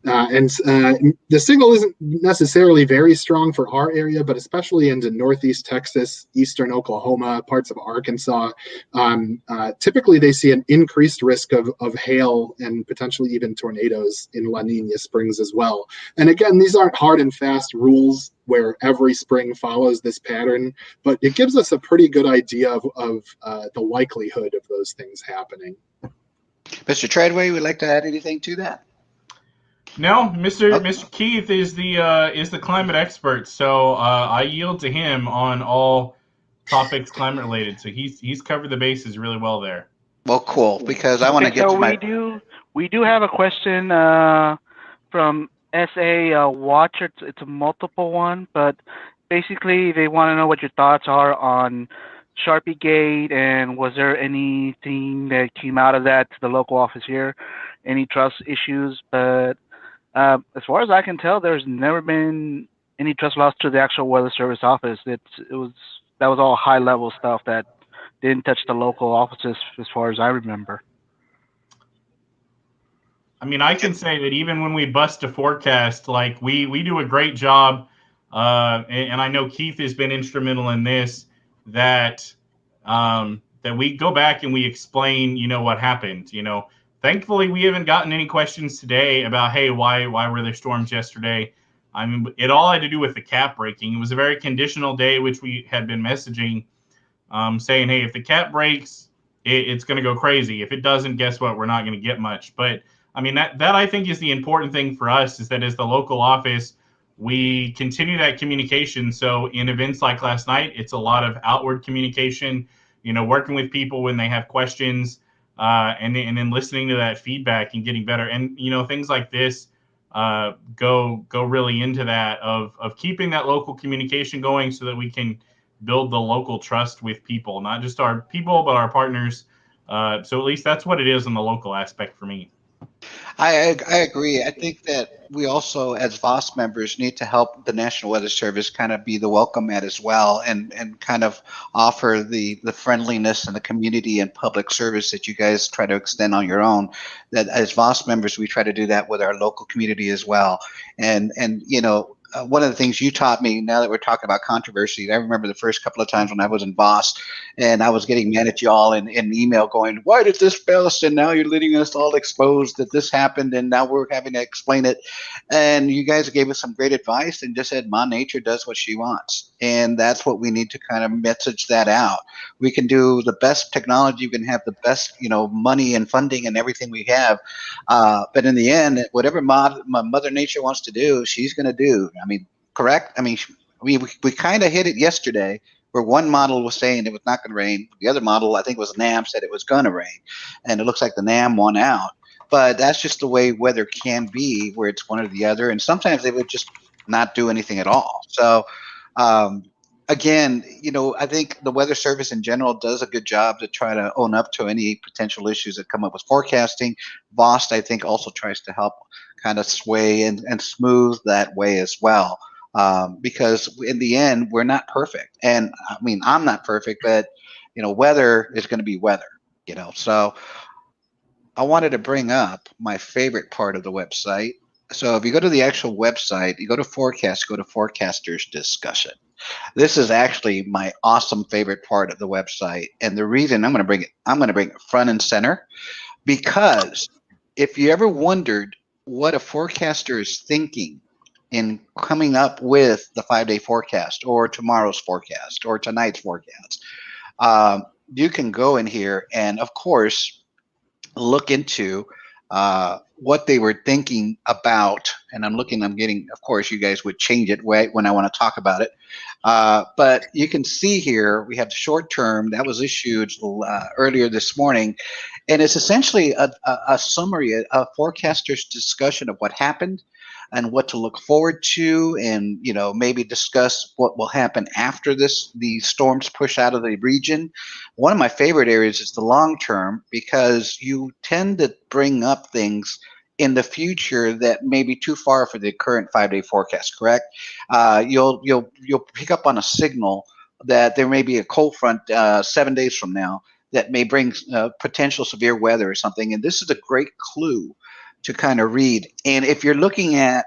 The signal isn't necessarily very strong for our area, but especially into northeast Texas, eastern Oklahoma, parts of Arkansas, typically they see an increased risk of hail and potentially even tornadoes in La Nina springs as well. And again, these aren't hard and fast rules where every spring follows this pattern, but it gives us a pretty good idea of the likelihood of those things happening. Mr. Treadway, would like to add anything to that? No, Mr. Keith is the climate expert, so I yield to him on all topics climate related. So he's covered the bases really well there. Well, cool, because I want to get to my. We do have a question from SA Watcher. It's a multiple one, but basically they want to know what your thoughts are on Sharpie Gate, and was there anything that came out of that to the local office here, any trust issues? But as far as I can tell, there's never been any trust loss to the actual Weather Service office. That was all high level stuff that didn't touch the local offices as far as I remember. I mean, I can say that even when we bust a forecast, like we do a great job, and I know Keith has been instrumental in this, that that we go back and we explain, what happened. Thankfully, we haven't gotten any questions today about, hey, why were there storms yesterday? I mean, it all had to do with the cap breaking. It was a very conditional day, which we had been messaging, saying, hey, if the cap breaks, it's going to go crazy. If it doesn't, guess what? We're not going to get much. But I mean, that I think is the important thing for us, is that as the local office, we continue that communication. So in events like last night, it's a lot of outward communication, working with people when they have questions, and then listening to that feedback and getting better. And, things like this go really into that of keeping that local communication going so that we can build the local trust with people, not just our people, but our partners. So at least that's what it is in the local aspect for me. I agree. I think that we also, as VOST members, need to help the National Weather Service kind of be the welcome mat as well, and kind of offer the friendliness and the community and public service that you guys try to extend on your own. That as VOST members, we try to do that with our local community as well. And one of the things you taught me, now that we're talking about controversies, I remember the first couple of times when I was in VOST and I was getting mad at y'all in email going, why did this bust? And now you're letting us all expose that this happened, and now we're having to explain it. And you guys gave us some great advice and just said, Ma Nature does what she wants. And that's what we need to kind of message that out. We can do the best technology, we can have the best, money and funding and everything we have. But in the end, whatever Mother Nature wants to do, she's going to do. I mean, correct? I mean, we kind of hit it yesterday, where one model was saying it was not going to rain. The other model, I think it was NAM, said it was going to rain. And it looks like the NAM won out. But that's just the way weather can be, where it's one or the other. And sometimes they would just not do anything at all. So, again, I think the Weather Service in general does a good job to try to own up to any potential issues that come up with forecasting. VOST, I think, also tries to help kind of sway and smooth that way as well. Because in the end, we're not perfect. And I mean, I'm not perfect, but, weather is going to be weather, So I wanted to bring up my favorite part of the website. So if you go to the actual website, you go to forecast, go to forecasters discussion. This is actually my awesome favorite part of the website. And the reason I'm going to bring it front and center, because if you ever wondered what a forecaster is thinking in coming up with the 5-day forecast or tomorrow's forecast or tonight's forecast, you can go in here and, of course, look into what they were thinking about. And I'm getting, of course, you guys would change it when I want to talk about it. But you can see here, we have the short term that was issued earlier this morning. And it's essentially a summary, a forecaster's discussion of what happened and what to look forward to, and maybe discuss what will happen after the storms push out of the region. One of my favorite areas is the long term, because you tend to bring up things in the future that may be too far for the current 5-day forecast. Correct? You'll pick up on a signal that there may be a cold front 7 days from now that may bring potential severe weather or something, and this is a great clue to kind of read. And if you're looking at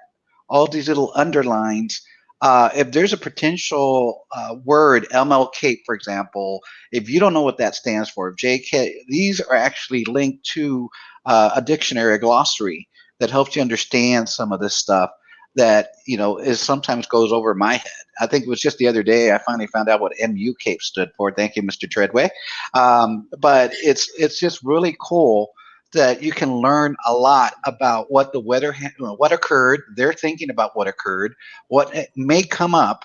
all these little underlines, if there's a potential word, MLK, for example, if you don't know what that stands for, JK, these are actually linked to a dictionary, a glossary that helps you understand some of this stuff that, is sometimes goes over my head. I think it was just the other day I finally found out what MU Cape stood for. Thank you, Mr. Treadway. But it's just really cool that you can learn a lot about what the weather, what occurred. They're thinking about what occurred, what may come up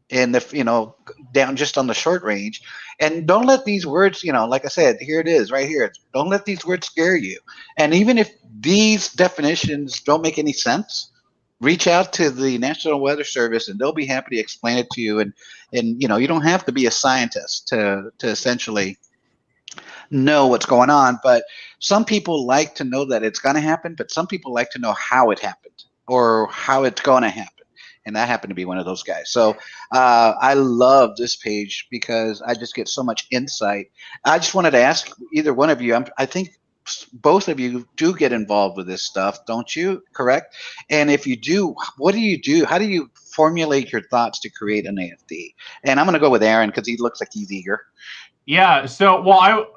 in the, down just on the short range. And don't let these words, like I said, here it is right here. Don't let these words scare you. And even if these definitions don't make any sense, reach out to the National Weather Service, and they'll be happy to explain it to you. And you know, you don't have to be a scientist to essentially know what's going on. But some people like to know that it's going to happen, but some people like to know how it happened or how it's going to happen. And I happen to be one of those guys. So I love this page because I just get so much insight. I just wanted to ask either one of you, I think both of you do get involved with this stuff, don't you? Correct? And if you do, what do you do? How do you formulate your thoughts to create an AFD? And I'm going to go with Aaron because he looks like he's eager. Yeah. So,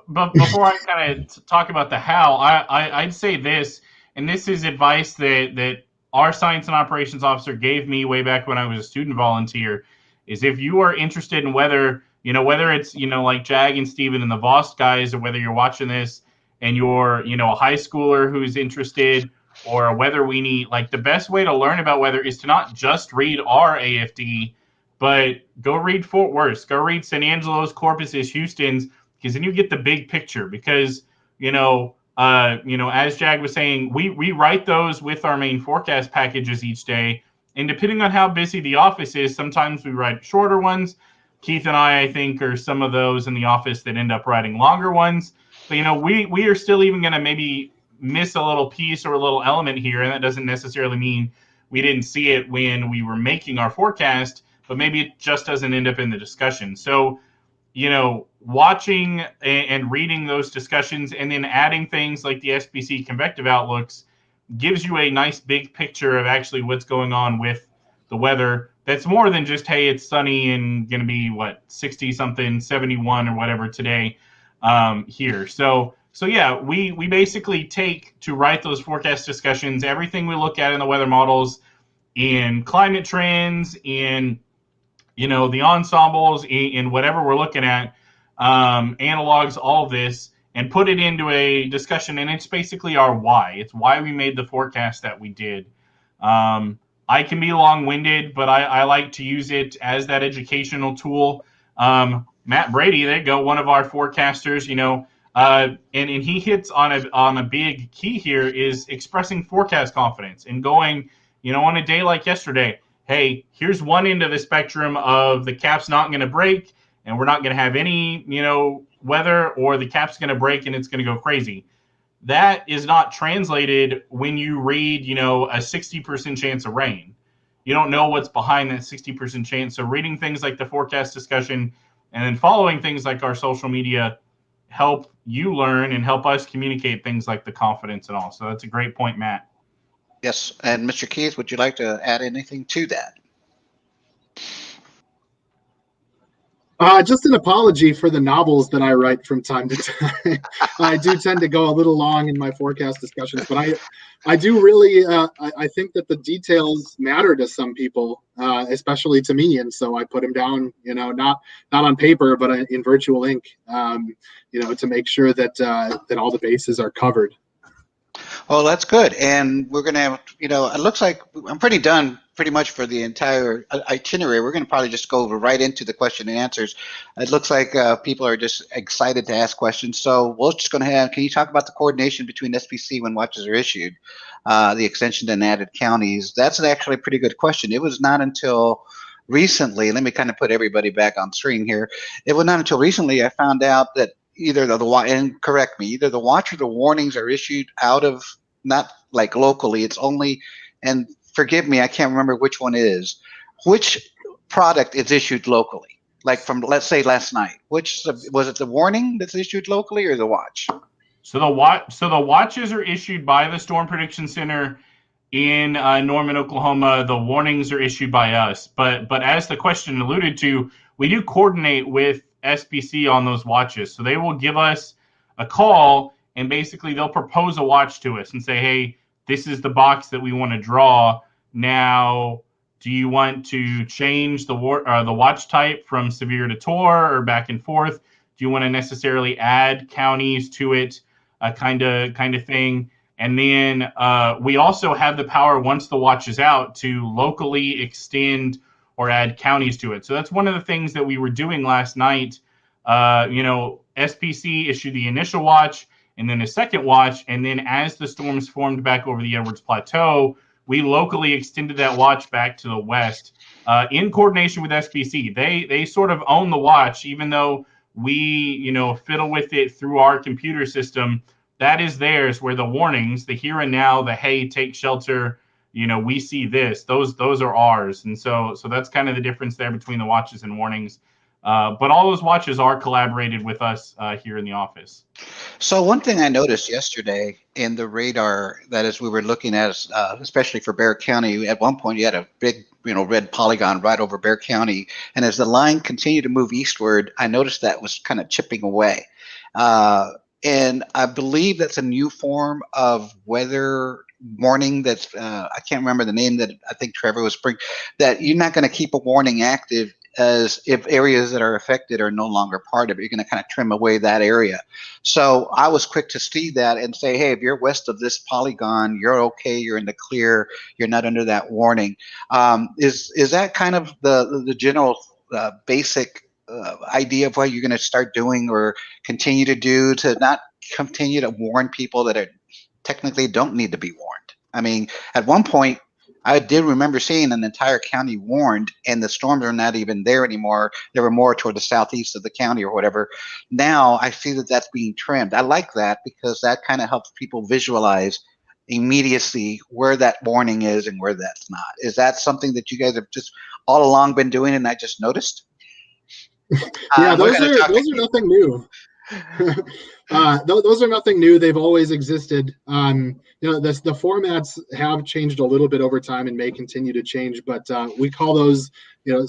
but before I kind of talk about the how, I'd say this, and this is advice that our science and operations officer gave me way back when I was a student volunteer, is if you are interested in weather, you know, whether it's, you know, like Jag and Steven and the VOST guys, or whether you're watching this and you're, you know, a high schooler who's interested, or a weather weenie, like the best way to learn about weather is to not just read our AFD, but go read Fort Worth, go read San Angelo's, Corpus's, Houston's, because then you get the big picture. Because, you know, as Jag was saying, we write those with our main forecast packages each day. And depending on how busy the office is, sometimes we write shorter ones. Keith and I think, are some of those in the office that end up writing longer ones. But, you know, we are still even going to maybe miss a little piece or a little element here. And that doesn't necessarily mean we didn't see it when we were making our forecast, but maybe it just doesn't end up in the discussion. So, you know, watching and reading those discussions and then adding things like the SPC convective outlooks gives you a nice big picture of actually what's going on with the weather. That's more than just, hey, it's sunny and going to be, 60 something, 71 or whatever today here. So yeah, we basically take to write those forecast discussions, everything we look at in the weather models, in climate trends, in, you know, the ensembles, in whatever we're looking at, analogs, all of this, and put it into a discussion. And it's basically our why. It's why we made the forecast that we did. I can be long-winded, but I like to use it as that educational tool. Matt Brady, there you go, one of our forecasters, you know, and he hits on a big key here, is expressing forecast confidence and going, you know, on a day like yesterday, hey, here's one end of the spectrum of the cap's not going to break and we're not going to have any, you know, weather, or the cap's going to break and it's going to go crazy. That is not translated when you read, you know, a 60% chance of rain. You don't know what's behind that 60% chance. So reading things like the forecast discussion and then following things like our social media help you learn and help us communicate things like the confidence and all. So that's a great point, Matt. Yes, and Mr. Keith, would you like to add anything to that? Just an apology for the novels that I write from time to time. I do tend to go a little long in my forecast discussions, but I do really, I think that the details matter to some people, especially to me. And so I put them down, you know, not on paper, but in virtual ink, you know, to make sure that, that all the bases are covered. Well, that's good. And we're going to have, you know, it looks like I'm pretty much for the entire itinerary. We're going to probably just go right into the question and answers. It looks like people are just excited to ask questions. So we're just going to have, can you talk about the coordination between SPC when watches are issued, the extension and added counties? That's actually a pretty good question. It was not until recently, let me kind of put everybody back on screen here. It was not until recently I found out that either and correct me, either the watch or the warnings are issued out of, not like locally, it's only, and forgive me, I can't remember which one it is. Which product is issued locally? Like from, let's say, last night. Which, was it the warning that's issued locally or the watch? So the watches are issued by the Storm Prediction Center in Norman, Oklahoma. The warnings are issued by us. But as the question alluded to, we do coordinate with SPC on those watches. So they will give us a call and basically they'll propose a watch to us and say, hey, this is the box that we want to draw. Now, do you want to change the watch type from severe to Tor or back and forth? Do you want to necessarily add counties to it, kind of thing? And then we also have the power, once the watch is out, to locally extend or add counties to it. So that's one of the things that we were doing last night. You know, SPC issued the initial watch and then a second watch. And then as the storms formed back over the Edwards Plateau, we locally extended that watch back to the west in coordination with SPC. They sort of own the watch, even though we, you know, fiddle with it through our computer system. That is theirs, where the warnings, the here and now, the hey, take shelter, you know, we see this, those are ours. And so that's kind of the difference there between the watches and warnings. But all those watches are collaborated with us here in the office. So one thing I noticed yesterday in the radar, that as we were looking at, especially for Bexar County, at one point you had a big, you know, red polygon right over Bexar County, and as the line continued to move eastward, I noticed that was kind of chipping away. And I believe that's a new form of weather warning that's, I can't remember the name that I think Trevor was bringing, that you're not going to keep a warning active as if areas that are affected are no longer part of it. You're going to kind of trim away that area. So I was quick to see that and say, hey, if you're west of this polygon, you're okay, you're in the clear, you're not under that warning. Is that kind of the general basic idea of what you're going to start doing or continue to do to not continue to warn people that are technically don't need to be warned? I mean, at one point, I did remember seeing an entire county warned, and the storms are not even there anymore. They were more toward the southeast of the county or whatever. Now I see that that's being trimmed. I like that because that kind of helps people visualize immediacy where that warning is and where that's not. Is that something that you guys have just all along been doing and I just noticed? Yeah, those are nothing new. Those are nothing new. They've always existed. You know, the formats have changed a little bit over time and may continue to change, but we call those, you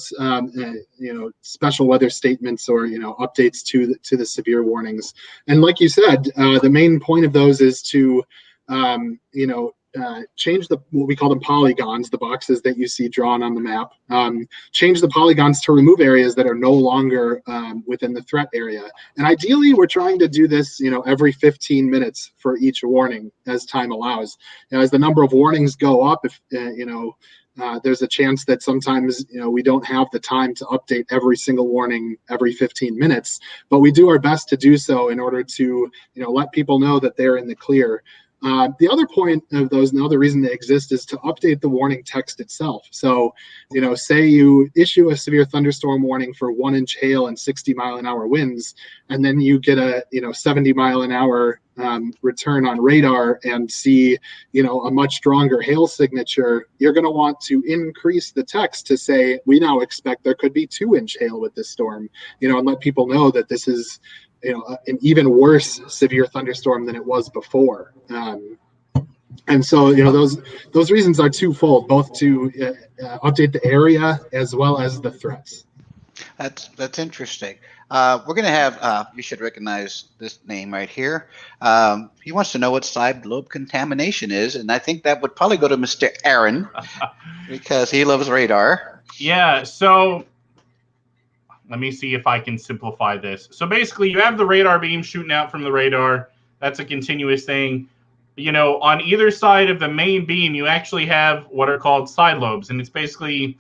know, special weather statements or, you know, updates to the severe warnings. And like you said, the main point of those is to, you know, change what we call them polygons, the boxes that you see drawn on the map, change the polygons to remove areas that are no longer within the threat area. And ideally, we're trying to do this, you know, every 15 minutes for each warning as time allows. You know, as the number of warnings go up, if you know, there's a chance that sometimes, you know, we don't have the time to update every single warning every 15 minutes, but we do our best to do so in order to, you know, let people know that they're in the clear. The other point of those, and the other reason they exist, is to update the warning text itself. So, you know, say you issue a severe thunderstorm warning for 1-inch hail and 60-mile-an-hour winds, and then you get a, you know, 70-mile-an-hour return on radar and see, you know, a much stronger hail signature. You're going to want to increase the text to say, we now expect there could be 2-inch hail with this storm, you know, and let people know that this is, you know, an even worse severe thunderstorm than it was before. And so, you know, those reasons are twofold, both to update the area as well as the threats. That's interesting. We're going to have, you should recognize this name right here. He wants to know what side lobe contamination is, and I think that would probably go to Mr. Aaron because he loves radar. Yeah, so let me see if I can simplify this. So basically, you have the radar beam shooting out from the radar. That's a continuous thing. You know, on either side of the main beam, you actually have what are called side lobes, and it's basically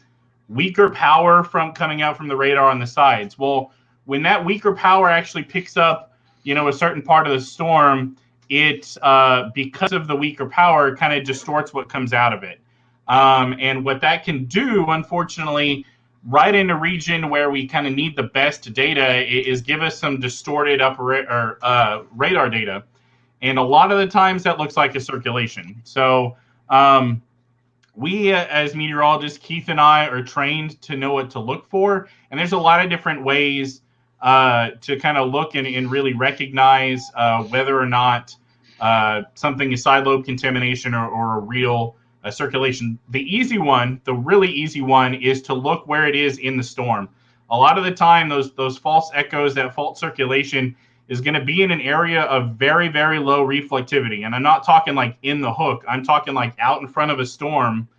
weaker power from coming out from the radar on the sides. Well, when that weaker power actually picks up, you know, a certain part of the storm, it, because of the weaker power, kind of distorts what comes out of it. And what that can do, unfortunately, right in a region where we kind of need the best data, is give us some distorted radar data. And a lot of the times that looks like a circulation. So we, as meteorologists, Keith and I, are trained to know what to look for. And there's a lot of different ways to kind of look and really recognize whether or not something is side lobe contamination or a real circulation. The easy one, the really easy one, is to look where it is in the storm. A lot of the time, those false echoes, that false circulation, is going to be in an area of very, very low reflectivity. And I'm not talking like in the hook. I'm talking like out in front of a storm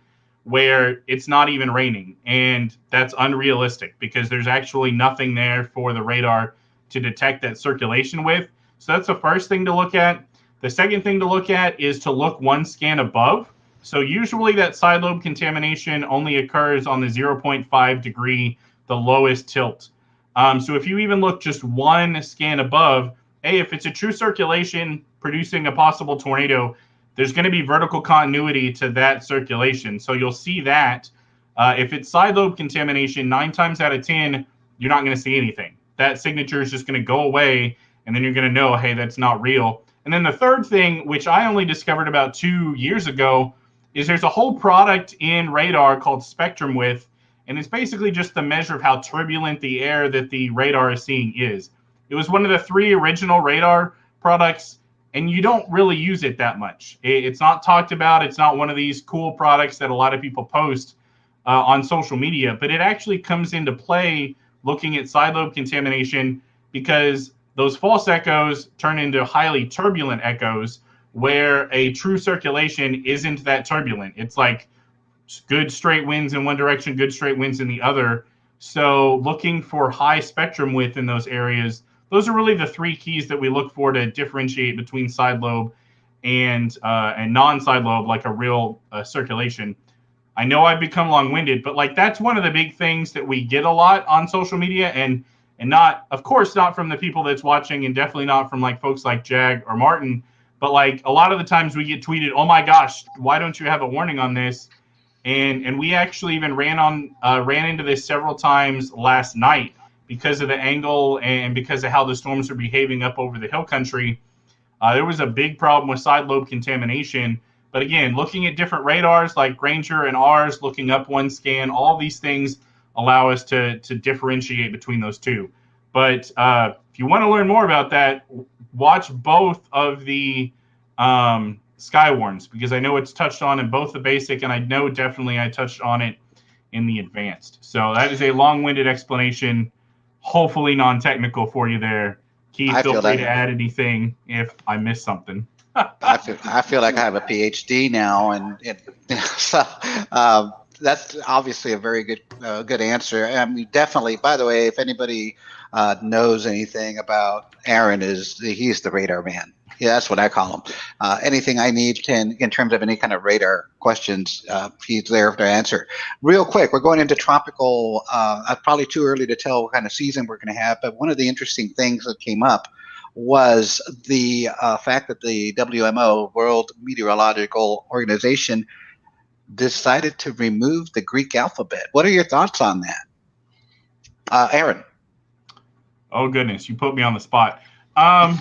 where it's not even raining. And that's unrealistic because there's actually nothing there for the radar to detect that circulation with. So that's the first thing to look at. The second thing to look at is to look one scan above. So usually that side lobe contamination only occurs on the 0.5 degree, the lowest tilt. So if you even look just one scan above, hey, if it's a true circulation producing a possible tornado, there's going to be vertical continuity to that circulation. So you'll see that if it's side lobe contamination, 9 times out of 10, you're not going to see anything. That signature is just going to go away, and then you're going to know, hey, that's not real. And then the third thing, which I only discovered about 2 years ago, is there's a whole product in radar called spectrum width, and it's basically just the measure of how turbulent the air that the radar is seeing is. It was one of the 3 original radar products, and you don't really use it that much. It's not talked about. It's not one of these cool products that a lot of people post on social media, but it actually comes into play looking at side lobe contamination, because those false echoes turn into highly turbulent echoes where a true circulation isn't that turbulent. It's like good straight winds in one direction, good straight winds in the other. So looking for high spectrum width in those areas, those are really the 3 keys that we look for to differentiate between side lobe and non-side lobe, like a real circulation. I know I've become long-winded, but like that's one of the big things that we get a lot on social media, and not, of course, not from the people that's watching, and definitely not from like folks like Jag or Martin, but like a lot of the times we get tweeted, oh my gosh, why don't you have a warning on this? And we actually even ran into this several times last night because of the angle and because of how the storms are behaving up over the hill country. There was a big problem with side lobe contamination. But again, looking at different radars like Granger and ours, looking up one scan, all these things allow us to differentiate between those 2. But if you want to learn more about that, watch both of the Skywarns, because I know it's touched on in both the basic, and I know definitely I touched on it in the advanced. So that is a long-winded explanation, hopefully non-technical for you there. Keith, feel free to add anything if I missed something. I feel like I have a PhD now, and so that's obviously a very good answer. I mean, definitely. By the way, if anybody knows anything about Aaron, he's the radar man. Yeah, that's what I call him. Anything I need in terms of any kind of radar questions, he's there to answer. Real quick, we're going into tropical. Probably too early to tell what kind of season we're going to have, but one of the interesting things that came up was the fact that the WMO, World Meteorological Organization, decided to remove the Greek alphabet. What are your thoughts on that? Aaron? Oh, goodness. You put me on the spot. I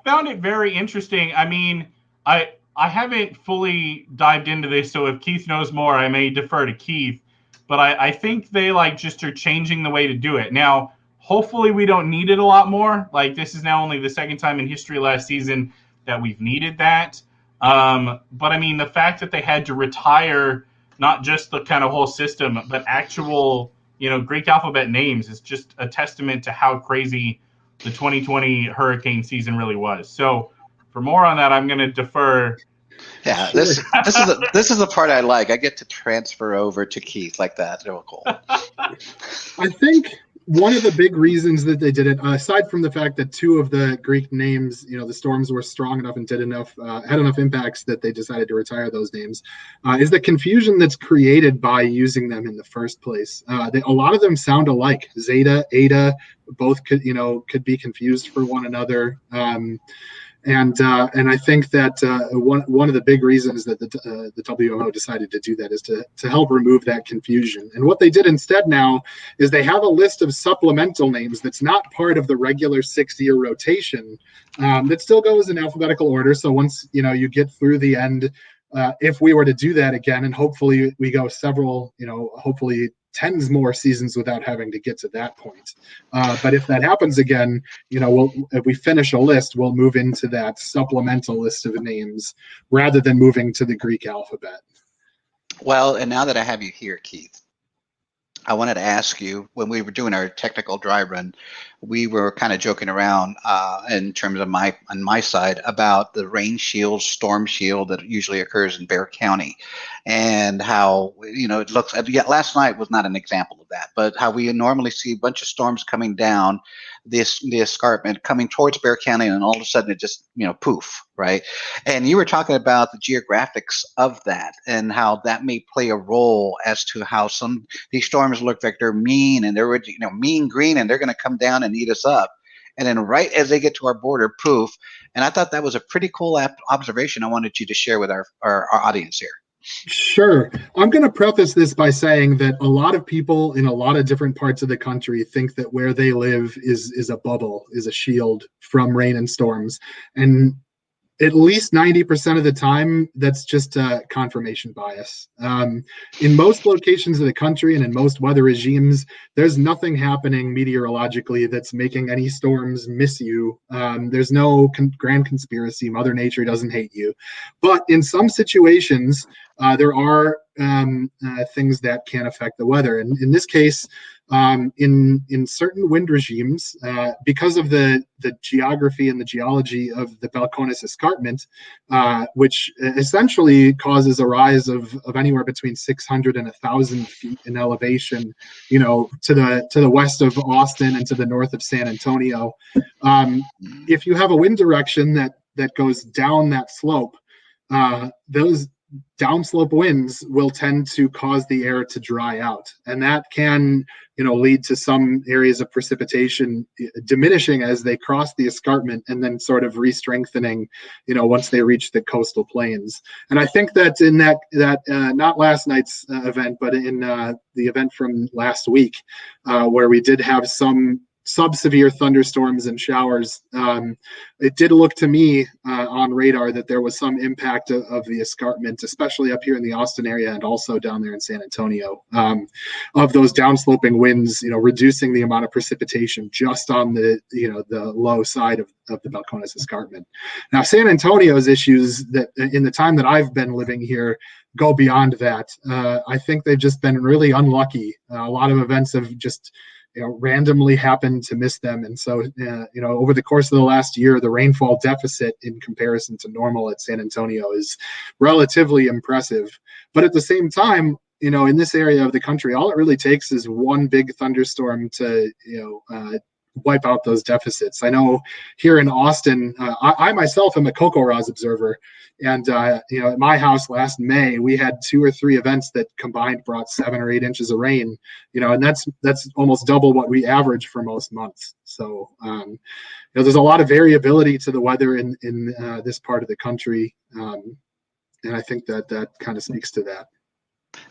found it very interesting. I mean, I haven't fully dived into this, so if Keith knows more, I may defer to Keith. But I think they just are changing the way to do it. Now, hopefully we don't need it a lot more. Like, this is now only the 2nd time in history last season that we've needed that. But I mean, the fact that they had to retire not just the kind of whole system, but actual, Greek alphabet names is just a testament to how crazy the 2020 hurricane season really was. So for more on that, I'm going to defer. Yeah, this is the part I like. I get to transfer over to Keith like that. Real cool. I think one of the big reasons that they did it, aside from the fact that 2 of the Greek names, the storms were strong enough and had enough impacts that they decided to retire those names, is the confusion that's created by using them in the first place. A lot of them sound alike. Zeta, Eta, both could be confused for one another. And I think that one of the big reasons that the WMO decided to do that is to help remove that confusion. And what they did instead now is they have a list of supplemental names that's not part of the regular 6-year rotation that still goes in alphabetical order. So once you get through the end, if we were to do that again, and hopefully we go several, hopefully tens more seasons without having to get to that point. But if that happens again, if we finish a list, we'll move into that supplemental list of names rather than moving to the Greek alphabet. Well, and now that I have you here, Keith, I wanted to ask you, when we were doing our technical dry run, we were kind of joking around in terms of on my side about the rain shield, storm shield that usually occurs in Bexar County, and how it looks. Last night was not an example of that, but how we normally see a bunch of storms coming down the escarpment coming towards Bexar County, and all of a sudden it just poof, right? And you were talking about the geographics of that and how that may play a role as to how these storms look like they're mean and they're mean green and they're going to come down and eat us up. and then right as they get to our border, poof. And I thought that was a pretty cool observation I wanted you to share with our audience here. Sure. I'm going to preface this by saying that a lot of people in a lot of different parts of the country think that where they live is a bubble, is a shield from rain and storms. And at least 90% of the time, that's just confirmation bias. In most locations of the country and in most weather regimes, there's nothing happening meteorologically that's making any storms miss you. There's no grand conspiracy. Mother Nature doesn't hate you. But in some situations, there are things that can affect the weather. And in this case, in certain wind regimes, because of the geography and the geology of the Balcones Escarpment, which essentially causes a rise of anywhere between 600 and 1,000 feet in elevation, you know, to the west of Austin and to the north of San Antonio. If you have a wind direction that goes down that slope, those downslope winds will tend to cause the air to dry out, and that can, you know, lead to some areas of precipitation diminishing as they cross the escarpment and then sort of re-strengthening, you know, once they reach the coastal plains. And I think that in that not last night's event, but in the event from last week, where we did have some sub-severe thunderstorms and showers, it did look to me on radar that there was some impact of the escarpment, especially up here in the Austin area and also down there in San Antonio, of those downsloping winds, you know, reducing the amount of precipitation just on the, you know, the low side of the Balcones Escarpment. Now, San Antonio's issues that in the time that I've been living here go beyond that. I think they've just been really unlucky. A lot of events have just, you know, randomly happened to miss them. And so, you know, over the course of the last year, the rainfall deficit in comparison to normal at San Antonio is relatively impressive. But at the same time, you know, in this area of the country, all it really takes is one big thunderstorm to, you know, wipe out those deficits. I know here in Austin, I myself am a CoCoRaHS observer, and you know, at my house last May, we had 2 or 3 events that combined brought 7 or 8 inches of rain. You know, and that's almost double what we average for most months. So, you know, there's a lot of variability to the weather in this part of the country, and I think that kind of speaks to that.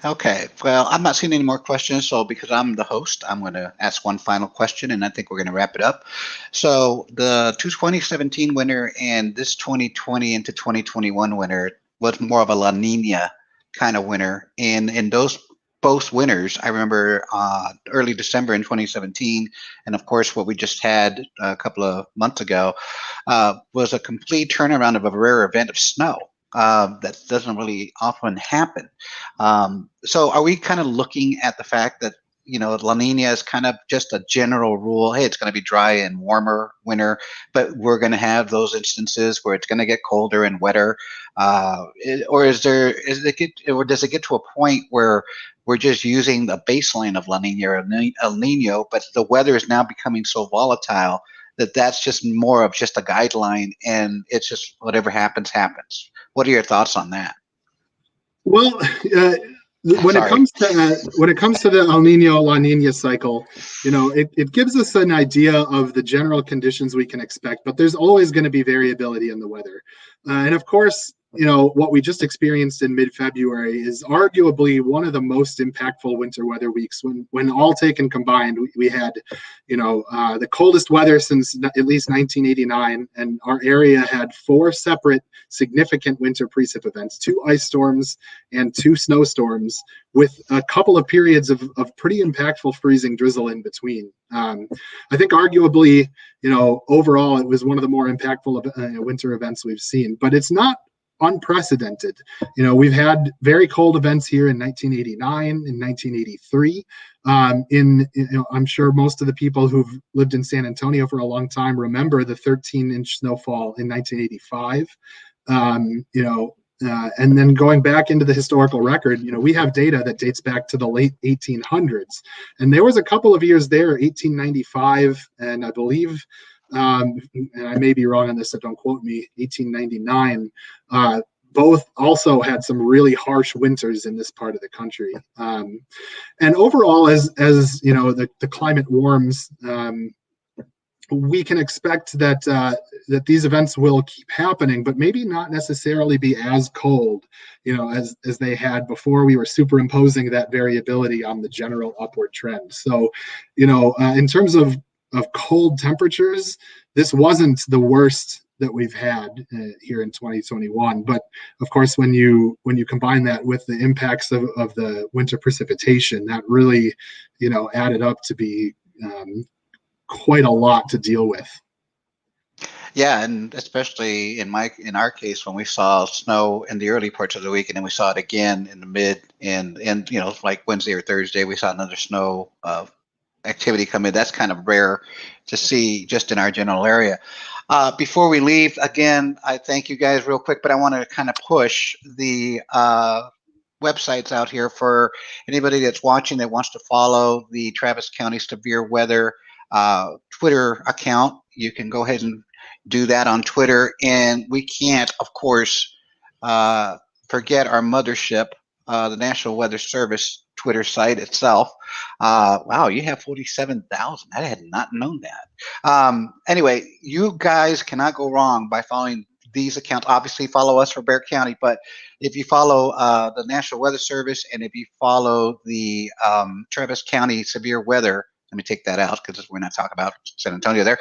Okay, well, I'm not seeing any more questions, so because I'm the host, I'm going to ask one final question, and I think we're going to wrap it up. So the 2017 winter and this 2020 into 2021 winter was more of a La Nina kind of winter, and in those both winters, I remember early December in 2017, and of course what we just had a couple of months ago, was a complete turnaround of a rare event of snow. That doesn't really often happen. So are we kind of looking at the fact that, you know, La Nina is kind of just a general rule? Hey, it's going to be dry and warmer winter, but we're going to have those instances where it's going to get colder and wetter. Or does it get to a point where we're just using the baseline of La Nina or El Nino, but the weather is now becoming so volatile that that's just more of just a guideline, and it's just whatever happens, happens? What are your thoughts on that? Well, when it comes to the El Nino La Nina cycle, you know, it gives us an idea of the general conditions we can expect, but there's always going to be variability in the weather. And of course, you know, what we just experienced in mid-February is arguably one of the most impactful winter weather weeks. When all taken combined, we had, you know, the coldest weather since at least 1989, and our area had 4 separate significant winter precip events, 2 ice storms and 2 snowstorms, with a couple of periods of pretty impactful freezing drizzle in between. I think arguably, you know, overall, it was one of the more impactful winter events we've seen, but it's not unprecedented. You know, we've had very cold events here in 1989, in 1983. You know, I'm sure most of the people who've lived in San Antonio for a long time remember the 13-inch snowfall in 1985. You know, and then going back into the historical record, you know, we have data that dates back to the late 1800s, and there was a couple of years there, 1895, and I believe, and I may be wrong on this, so don't quote me, 1899, both also had some really harsh winters in this part of the country. And overall, as you know, the climate warms, we can expect that that these events will keep happening, but maybe not necessarily be as cold, as they had before we were superimposing that variability on the general upward trend. So, in terms of cold temperatures, this wasn't the worst that we've had here in 2021. But of course, when you combine that with the impacts of the winter precipitation, that really, added up to be quite a lot to deal with. Yeah, and especially in our case, when we saw snow in the early parts of the week, and then we saw it again in the mid and like Wednesday or Thursday, we saw another snow activity come in. That's kind of rare to see just in our general area. Before we leave, again, I thank you guys real quick, but I want to kind of push the websites out here for anybody that's watching that wants to follow the Travis County Severe Weather Twitter account. You can go ahead and do that on Twitter, and we can't, of course, forget our mothership, the National Weather Service Twitter site itself. Wow, you have 47,000. I had not known that. Anyway, you guys cannot go wrong by following these accounts. Obviously, follow us for Bexar County, but if you follow the National Weather Service and if you follow the Travis County Severe Weather, let me take that out because we're not talking about San Antonio there.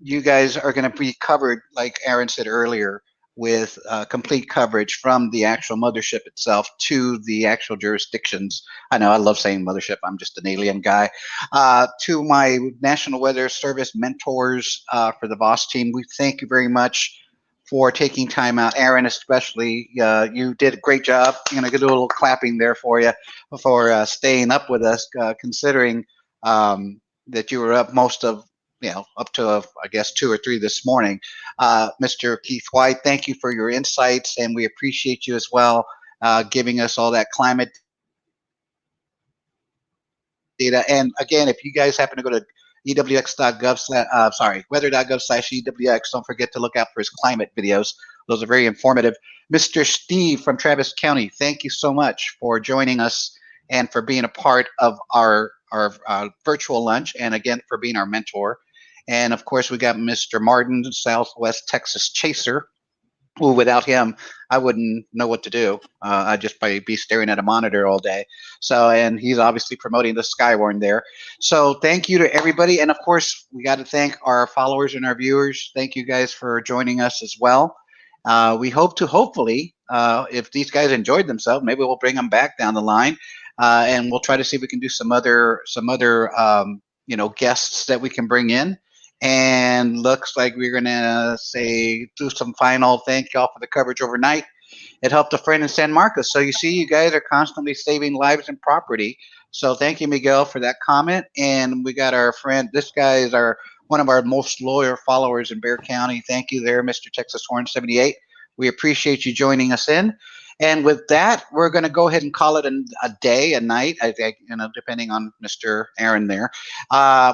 You guys are going to be covered, like Aaron said earlier, with complete coverage from the actual mothership itself to the actual jurisdictions. I know I love saying mothership. I'm just an alien guy. To my National Weather Service mentors for the VOST team, we thank you very much for taking time out. Aaron, especially, you did a great job. I'm going to do a little clapping there for you for staying up with us, considering that you were up most of, up to, I guess, 2 or 3 this morning. Mr. Keith White, thank you for your insights, and we appreciate you as well, giving us all that climate data. And again, if you guys happen to go to EWX.gov, weather.gov/EWX, don't forget to look out for his climate videos. Those are very informative. Mr. Steve from Travis County, thank you so much for joining us and for being a part of our virtual lunch, and again, for being our mentor. And of course, we got Mr. Martin, Southwest Texas Chaser, who without him, I wouldn't know what to do. I'd just be staring at a monitor all day. So, and he's obviously promoting the Skywarn there. So thank you to everybody. And of course, we got to thank our followers and our viewers. Thank you guys for joining us as well. We hope to hopefully, if these guys enjoyed themselves, maybe we'll bring them back down the line. And we'll try to see if we can do some other guests that we can bring in. And looks like we're gonna do some final thank y'all for the coverage overnight. It helped a friend in San Marcos. So you see, you guys are constantly saving lives and property. So thank you, Miguel, for that comment. And we got our friend. This guy is one of our most loyal followers in Bexar County. Thank you there, Mr. Texas Horn 78. We appreciate you joining us in. And with that, we're going to go ahead and call it a day, a night, I think, depending on Mr. Aaron there.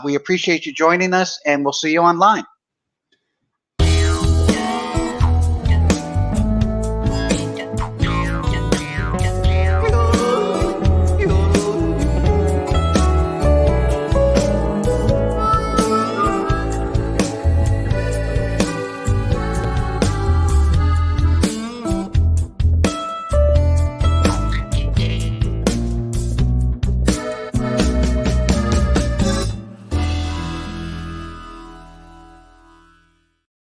We appreciate you joining us, and we'll see you online.